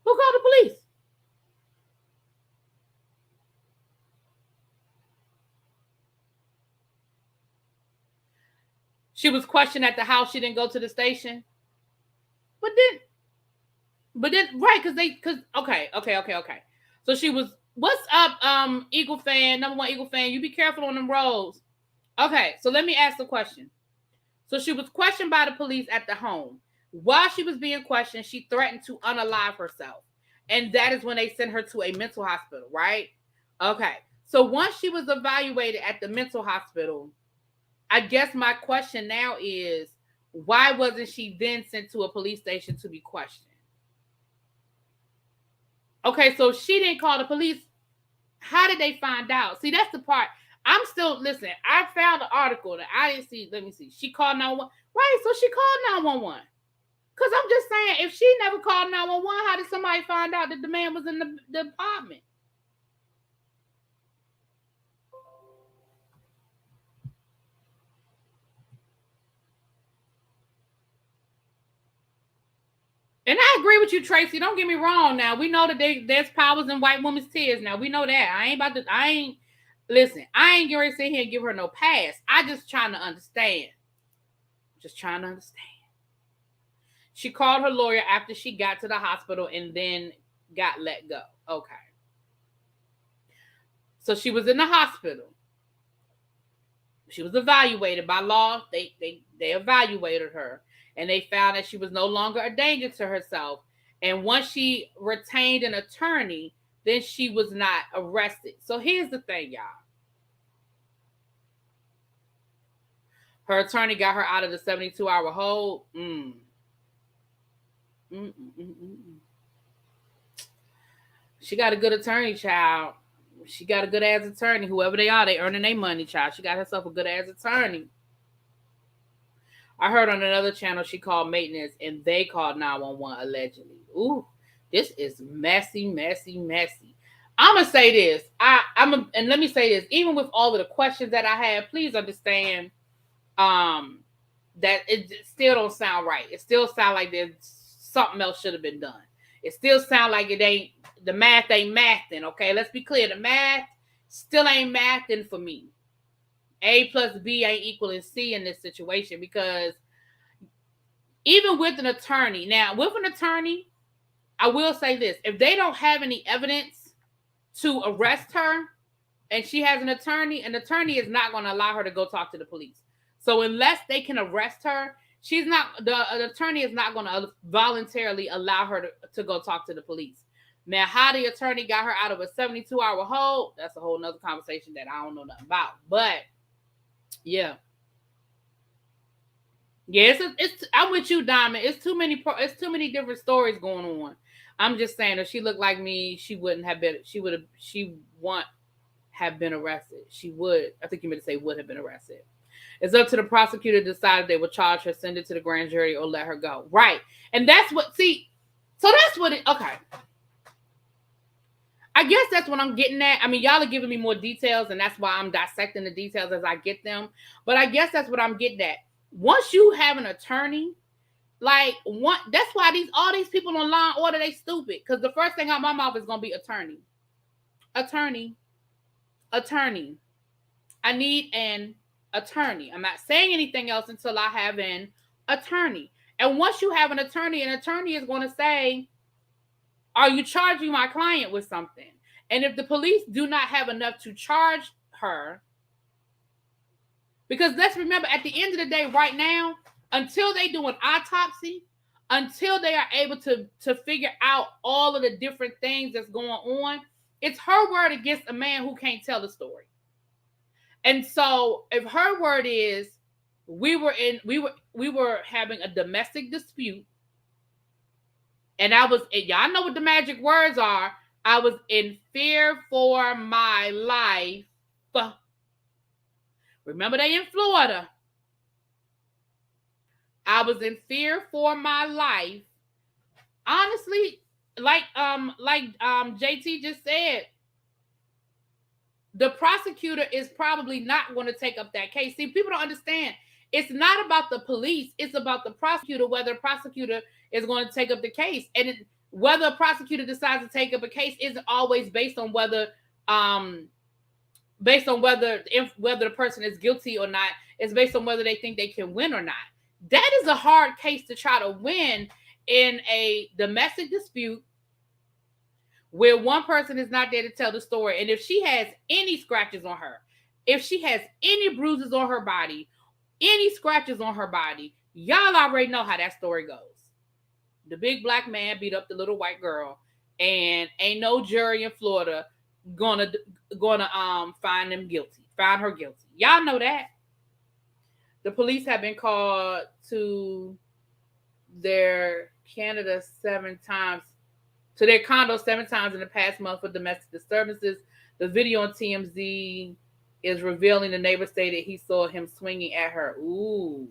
Who called the police? She was questioned at the house. She didn't go to the station. But then, right, okay. So she was, what's up, Eagle fan, number one Eagle fan? You be careful on them roads. Okay, so let me ask the question. So she was questioned by the police at the home. While she was being questioned, she threatened to unalive herself. And that is when they sent her to a mental hospital, right? Okay. So once she was evaluated at the mental hospital, I guess my question now is, why wasn't she then sent to a police station to be questioned? Okay, so she didn't call the police. How did they find out? See, that's the part. I'm still, listen, I found an article that I didn't see. Let me see. She called 911. Right, so she called 911. Because I'm just saying, if she never called 911, how did somebody find out that the man was in the apartment? And I agree with you, Tracy. Don't get me wrong. Now, we know that there's powers in white women's tears. Now, we know that. I ain't getting ready to sit here and give her no pass. I just trying to understand. She called her lawyer after she got to the hospital and then got let go. Okay. So she was in the hospital. She was evaluated by law. They evaluated her. And they found that she was no longer a danger to herself. And once she retained an attorney, then she was not arrested. So here's the thing, y'all. Her attorney got her out of the 72-hour hold. She got a good attorney, child. She got a good ass attorney. Whoever they are, they earning their money, child. She got herself a good ass attorney. I heard on another channel she called maintenance and they called 911 allegedly. Ooh, this is messy, messy, messy. I'm gonna say this. And let me say this. Even with all of the questions that I have, please understand that it still don't sound right. It still sounds like there's something else should have been done. It still sounds like the math ain't mathing. Okay, let's be clear. The math still ain't mathing for me. A plus B ain't equaling C in this situation, because even with an attorney, now with an attorney, I will say this: if they don't have any evidence to arrest her and she has an attorney is not going to allow her to go talk to the police. So unless they can arrest her, the attorney is not going to voluntarily allow her to go talk to the police. Now, how the attorney got her out of a 72-hour hold, that's a whole nother conversation that I don't know nothing about. But yeah. Yeah, I'm with you, Diamond. It's too many different stories going on. I'm just saying, if she looked like me, she wouldn't have been arrested. She would. I think you meant to say would have been arrested. It's up to the prosecutor to decide if they will charge her, send it to the grand jury, or let her go. Right. And that's what, okay. I guess that's what I'm getting at. I mean, y'all are giving me more details, and that's why I'm dissecting the details as I get them. But I guess that's what I'm getting at. Once you have an attorney, that's why all these people on Law and Order, they stupid. Because the first thing out my mouth is going to be attorney. Attorney. I need an attorney. I'm not saying anything else until I have an attorney. And once you have an attorney is going to say, are you charging my client with something? And if the police do not have enough to charge her, because let's remember, at the end of the day, right now, until they do an autopsy, until they are able to figure out all of the different things that's going on, it's her word against a man who can't tell the story. And so if her word is we were having a domestic dispute, and y'all know what the magic words are. I was in fear for my life. Remember, they in Florida. I was in fear for my life. Honestly, like JT just said, the prosecutor is probably not going to take up that case. See, people don't understand. It's not about the police. It's about the prosecutor, whether the prosecutor is going to take up the case. And whether a prosecutor decides to take up a case isn't always based on whether the person is guilty or not. It's based on whether they think they can win or not. That is a hard case to try to win in a domestic dispute where one person is not there to tell the story. And if she has any scratches on her, if she has any bruises on her body, any scratches on her body, y'all already know how that story goes. The big black man beat up the little white girl, and ain't no jury in Florida gonna find her guilty. Y'all know that. The police have been called to their condo 7 times in the past month for domestic disturbances. The video on TMZ is revealing the neighbor stated he saw him swinging at her. Ooh.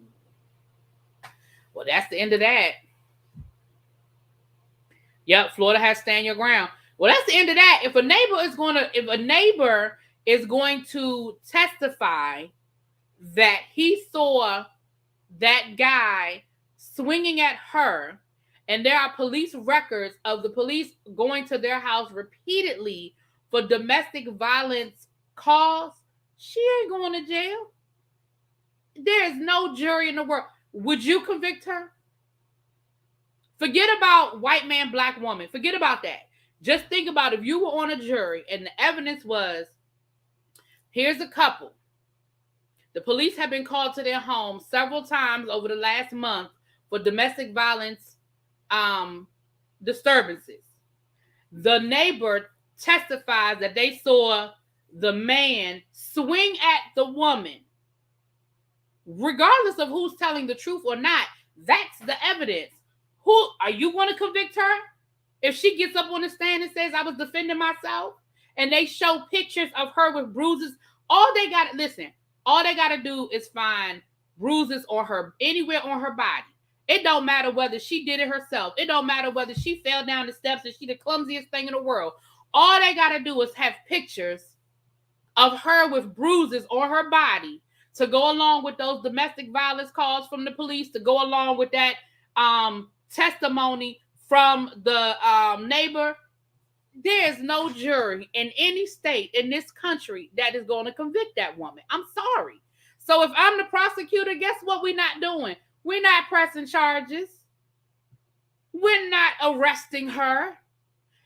Well, that's the end of that. Yep, Florida has stand your ground. Well, that's the end of that. If a neighbor is going to testify that he saw that guy swinging at her, and there are police records of the police going to their house repeatedly for domestic violence calls, she ain't going to jail. There is no jury in the world. Would you convict her? Forget about white man, black woman. Forget about that. Just think about if you were on a jury and the evidence was, here's a couple. The police have been called to their home several times over the last month for domestic violence disturbances. The neighbor testifies that they saw the man swing at the woman. Regardless of who's telling the truth or not, that's the evidence. Who are you going to convict her? If she gets up on the stand and says, I was defending myself, and they show pictures of her with bruises, all they got to do is find bruises on her, anywhere on her body. It don't matter whether she did it herself. It don't matter whether she fell down the steps and she the clumsiest thing in the world. All they got to do is have pictures of her with bruises on her body to go along with those domestic violence calls from the police, to go along with that testimony from the neighbor. There's no jury in any state in this country that is going to convict that woman. I'm sorry. So if I'm the prosecutor, guess what we're not doing? We're not pressing charges. We're not arresting her.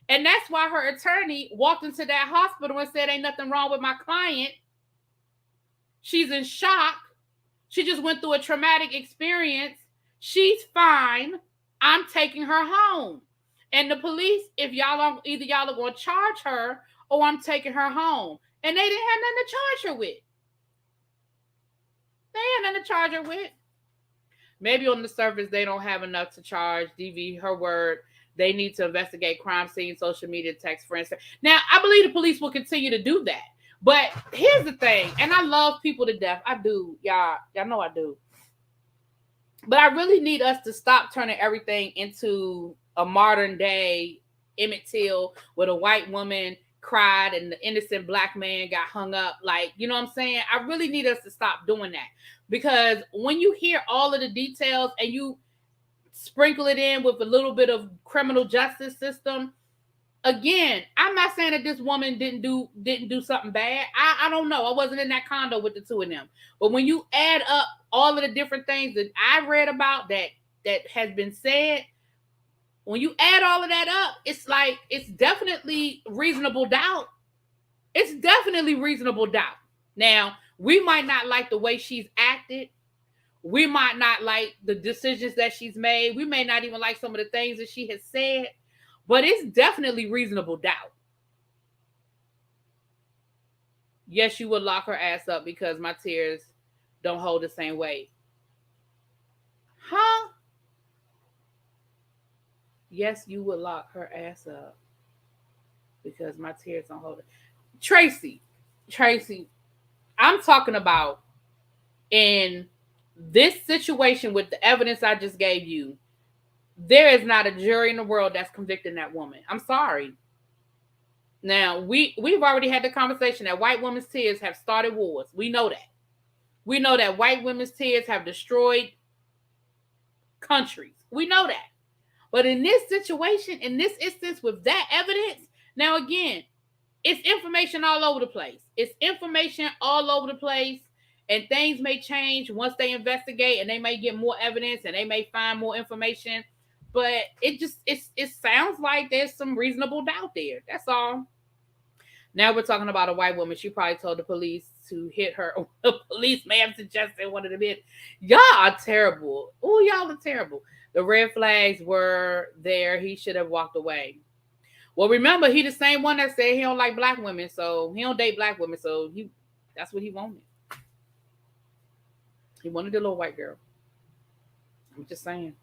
And that's why her attorney walked into that hospital and said, ain't nothing wrong with my client. She's in shock. She just went through a traumatic experience. She's fine. I'm taking her home. And the police, if y'all are going to charge her or I'm taking her home. And they didn't have nothing to charge her with. They had nothing to charge her with. Maybe on the surface, they don't have enough to charge DV, her word. They need to investigate crime scene, social media, text, friends. Now, I believe the police will continue to do that. But here's the thing, and I love people to death. I do. Y'all know I do. But I really need us to stop turning everything into a modern day Emmett Till, where the white woman cried and the innocent black man got hung up. Like, you know what I'm saying? I really need us to stop doing that. Because when you hear all of the details and you sprinkle it in with a little bit of criminal justice system, again, I'm not saying that this woman didn't do something bad. I don't know. I wasn't in that condo with the two of them. But when you add up all of the different things that I read about that has been said, when you add all of that up, it's like, it's definitely reasonable doubt. It's definitely reasonable doubt. Now, we might not like the way she's acted. We might not like the decisions that she's made. We may not even like some of the things that she has said. But it's definitely reasonable doubt. Yes, you would lock her ass up because my tears don't hold the same weight. Huh? Yes, you would lock her ass up because my tears don't hold it. Tracy, I'm talking about in this situation with the evidence I just gave you, there is not a jury in the world that's convicting that woman. I'm sorry. Now, we've already had the conversation that white women's tears have started wars. We know that. We know that white women's tears have destroyed countries. We know that. But in this situation, in this instance, with that evidence, now again, it's information all over the place. It's information all over the place. And things may change once they investigate, and they may get more evidence and they may find more information. But it sounds like there's some reasonable doubt there. That's all. Now we're talking about a white woman. She probably told the police to hit her. The police may have suggested one of the men. Y'all are terrible. Oh, y'all are terrible. The red flags were there. He should have walked away. Well, remember, he the same one that said he don't like black women, so he don't date black women. So that's what he wanted. He wanted a little white girl. I'm just saying.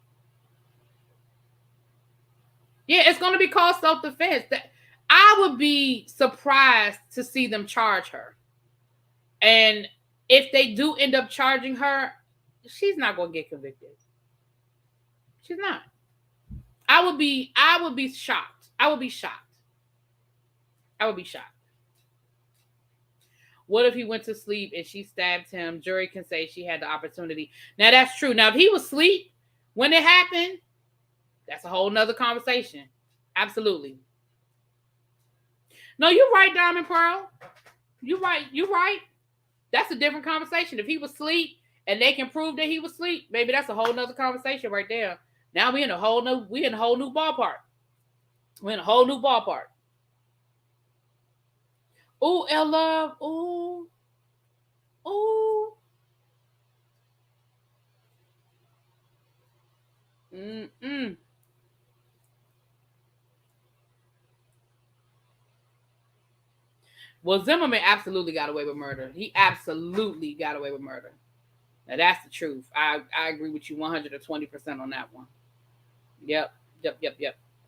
Yeah, it's going to be called self-defense. I would be surprised to see them charge her. And if they do end up charging her, she's not going to get convicted. She's not. I would be shocked. I would be shocked. What if he went to sleep and she stabbed him? Jury can say she had the opportunity. Now, that's true. Now, if he was asleep when it happened, that's a whole nother conversation. Absolutely. No, you're right, Diamond Pearl. You're right. That's a different conversation. If he was asleep and they can prove that he was asleep, maybe that's a whole nother conversation right there. Now we in a whole new ballpark. We're in a whole new ballpark. Ooh, L-Love. Ooh. Well, Zimmerman absolutely got away with murder. He absolutely got away with murder. Now, that's the truth. I agree with you 120% on that one. Yep.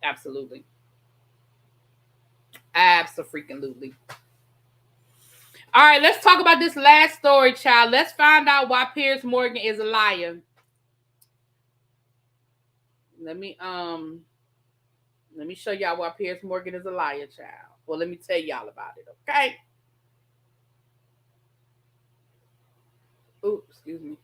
Absolutely. Abso-freaking-lutely. All right, let's talk about this last story, child. Let's find out why Piers Morgan is a liar. Let me show y'all why Piers Morgan is a liar, child. Well, let me tell y'all about it, okay? Ooh, excuse me.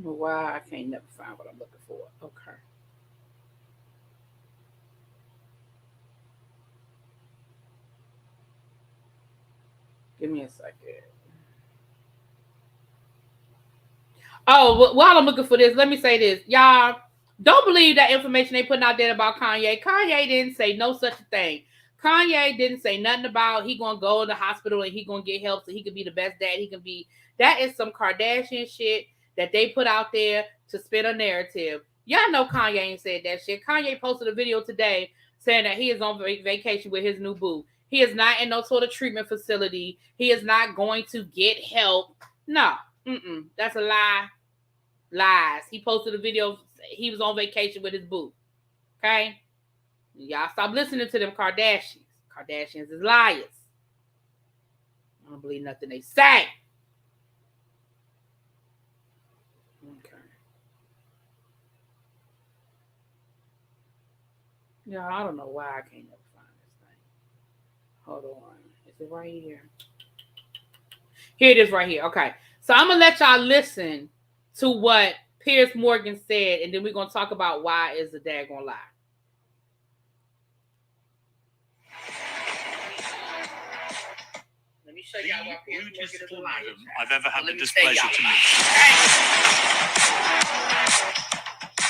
Why I can't never find what I'm looking for. Okay. Give me a second. Oh, while I'm looking for this, let me say this. Y'all, don't believe that information they putting out there about Kanye. Kanye didn't say no such a thing. Kanye didn't say nothing about he gonna go to the hospital and he gonna get help so he can be the best dad he can be. That is some Kardashian shit that they put out there to spin a narrative. Y'all know Kanye ain't said that shit. Kanye posted a video today saying that he is on vacation with his new boo. He is not in no sort of treatment facility. He is not going to get help. No. That's a lie. Lies. He posted a video. He was on vacation with his boo. Okay? Y'all stop listening to them Kardashians. Kardashians is liars. I don't believe nothing they say. Okay. Yeah, I don't know why I can't never find this thing. Hold on. Is it right here? Here it is right here. Okay. So I'm going to let y'all listen to what Piers Morgan said, and then we're going to talk about why is the daggone lie. Let me show y'all what Piers Morgan is a liar. I've ever had the displeasure to meet.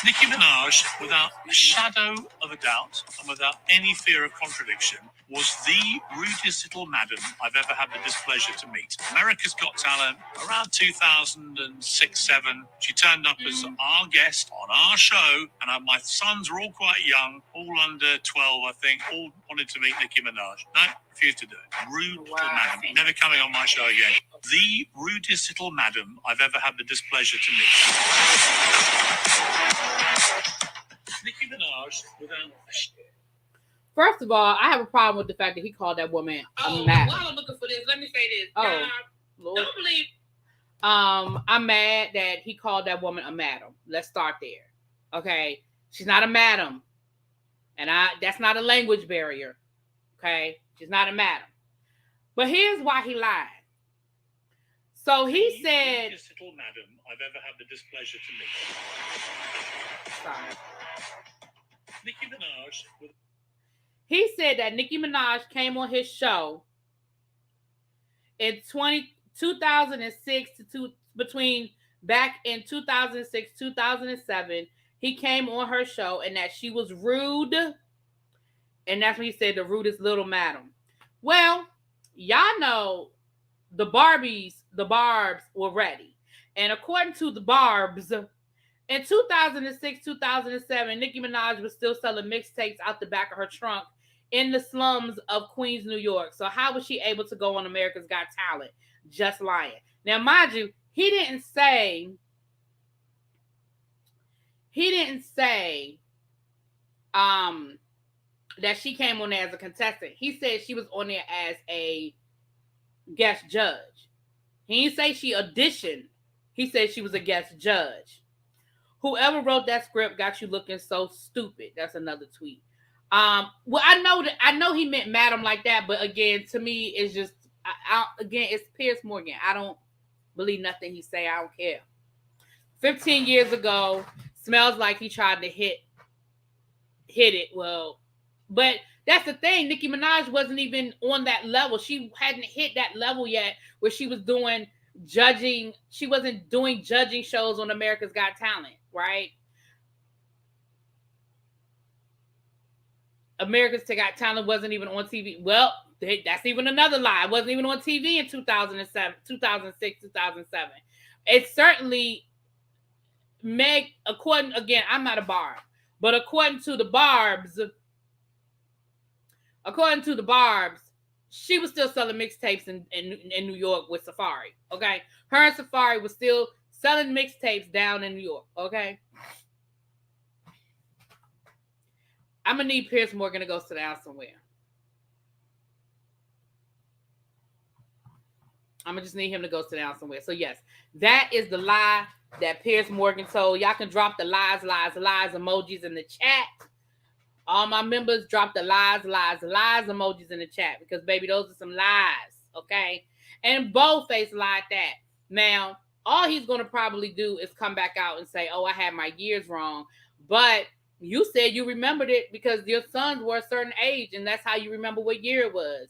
Nicki Minaj, without a shadow of a doubt and without any fear of contradiction, was the rudest little madam I've ever had the displeasure to meet. America's Got Talent, around 2006-07, she turned up as our guest on our show, and my sons were all quite young, all under 12, I think, all wanted to meet Nicki Minaj. No, refused to do it. Rude little madam, never coming on my show again. The rudest little madam I've ever had the displeasure to meet. Nicki Minaj, without... First of all, I have a problem with the fact that he called that woman a madam. While I'm looking for this, let me say this. Lord. Don't believe. I'm mad that he called that woman a madam. Let's start there. Okay, she's not a madam, and that's not a language barrier. Okay, she's not a madam. But here's why he lied. So he said, "This little madam I've ever had the displeasure to meet." Sorry. Nicki Minaj. He said that Nicki Minaj came on his show in 2006 to between back in 2006, 2007. He came on her show and that she was rude. And that's when he said the rudest little madam. Well, y'all know the Barbs were ready. And according to the Barbs, in 2006, 2007, Nicki Minaj was still selling mixtapes out the back of her trunk in the slums of Queens, New York. So how was she able to go on America's Got Talent? Just lying. Now, mind you, he didn't say that she came on there as a contestant. He said she was on there as a guest judge. He didn't say she auditioned. He said she was a guest judge. Whoever wrote that script got you looking so stupid. That's another tweet. Well, I know he meant madam like that, but again, to me, it's just it's Piers Morgan. I don't believe nothing he say. I don't care. 15 years ago, smells like he tried to hit it. Well, but that's the thing. Nicki Minaj wasn't even on that level. She hadn't hit that level yet where she was doing judging. She wasn't doing judging shows on America's Got Talent, right? America's Got Talent wasn't even on TV. Well, that's even another lie. It wasn't even on TV in 2007, 2006, 2007. It certainly, according, again, I'm not a Barb, but according to the Barbs, she was still selling mixtapes in New York with Safari. Okay, her and Safari was still selling mixtapes down in New York. Okay, I'm gonna need Piers Morgan to go sit down somewhere. I'm gonna just need him to go sit down somewhere. So yes, that is the lie that Piers Morgan told. Y'all can drop the lies emojis in the chat. All my members, drop the lies emojis in the chat, because baby, those are some lies, okay? And Boldface lied that. Now, all he's gonna probably do is come back out and say, "Oh, I had my years wrong," but you said you remembered it because your sons were a certain age, and that's how you remember what year it was.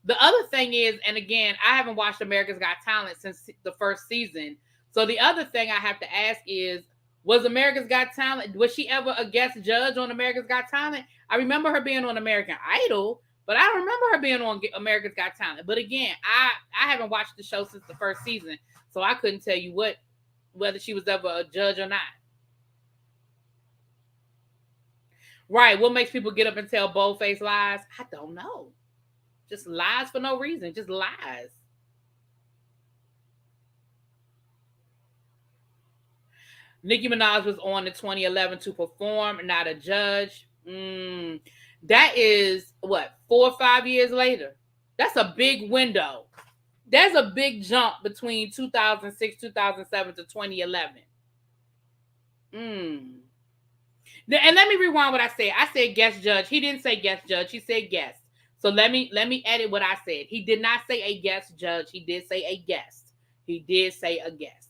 The other thing is, and again, I haven't watched America's Got Talent since the first season. So the other thing I have to ask is, was America's Got Talent, was she ever a guest judge on America's Got Talent? I remember her being on American Idol, but I don't remember her being on America's Got Talent. But again, I haven't watched the show since the first season, so I couldn't tell you whether she was ever a judge or not. Right, what makes people get up and tell bold-faced lies? I don't know. Just lies for no reason. Just lies. Nicki Minaj was on in 2011 to perform, not a judge. That is, what, 4 or 5 years later? That's a big window. There's a big jump between 2006, 2007 to 2011. And let me rewind what I said. I said guest judge. He didn't say guest judge. He said guest. So let me edit what I said. He did not say a guest judge. He did say a guest. He did say a guest.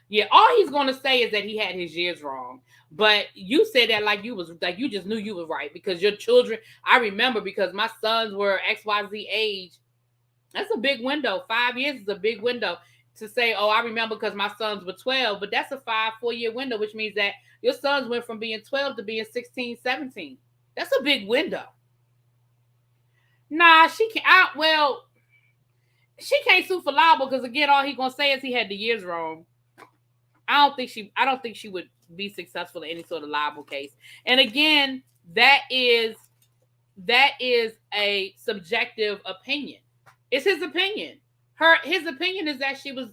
Yeah, all he's gonna say is that he had his years wrong. But you said that like you just knew you was right, because your children, I remember, because my sons were XYZ age. That's a big window. 5 years is a big window to say, oh, I remember because my sons were 12, but that's a 4-year window, which means that your sons went from being 12 to being 16, 17. That's a big window. Nah, she can't. She can't sue for libel, because again, all he gonna say is he had the years wrong. I don't think she would be successful in any sort of libel case. And again, that is a subjective opinion. It's his opinion. His opinion is that she was,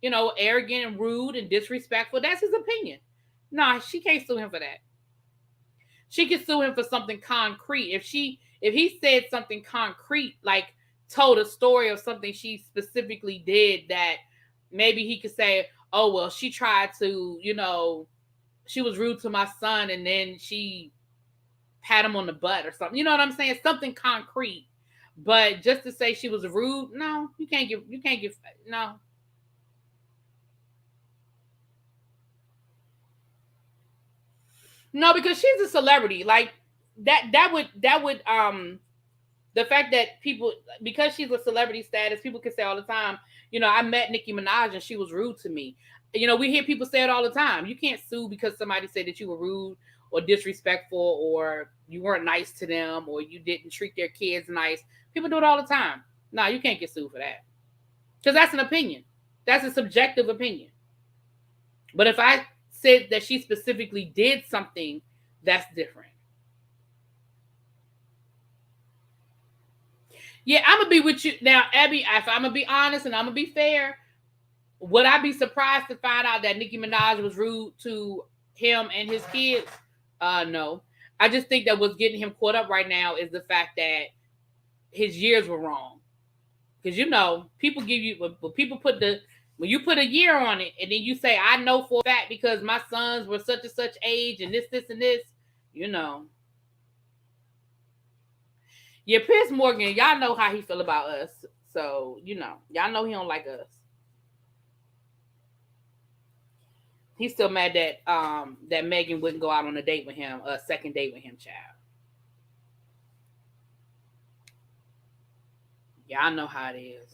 arrogant and rude and disrespectful. That's his opinion. No, she can't sue him for that. She can sue him for something concrete. If he said something concrete, like told a story of something she specifically did, that maybe he could say, oh, well, she tried to, she was rude to my son and then she pat him on the butt or something. You know what I'm saying? Something concrete. But just to say she was rude, no, you can't give, no. No, because she's a celebrity. Like that would the fact that people, because she's a celebrity status, people can say all the time, I met Nicki Minaj and she was rude to me. We hear people say it all the time. You can't sue because somebody said that you were rude or disrespectful, or you weren't nice to them, or you didn't treat their kids nice. People do it all the time. No, you can't get sued for that. Because that's an opinion. That's a subjective opinion. But if I said that she specifically did something, that's different. Yeah, I'm going to be with you. Now, Abby, if I'm going to be honest and I'm going to be fair, would I be surprised to find out that Nicki Minaj was rude to him and his kids? No. I just think that what's getting him caught up right now is the fact that his years were wrong. Because, people give you, when you put a year on it and then you say, I know for a fact because my sons were such and such age and this, and this, Yeah, Piers Morgan, y'all know how he feel about us. So, y'all know he don't like us. He's still mad that Megan wouldn't go out on a date with him, a second date with him, child. Y'all know how it is.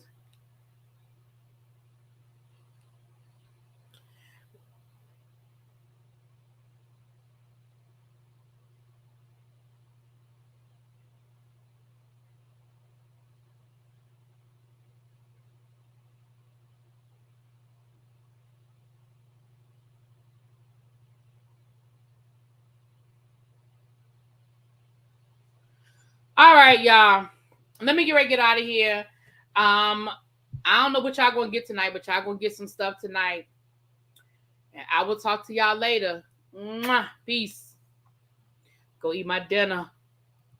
All right, y'all. Let me get ready to get out of here. I don't know what y'all gonna get tonight, but y'all gonna get some stuff tonight. And I will talk to y'all later. Mwah. Peace. Go eat my dinner.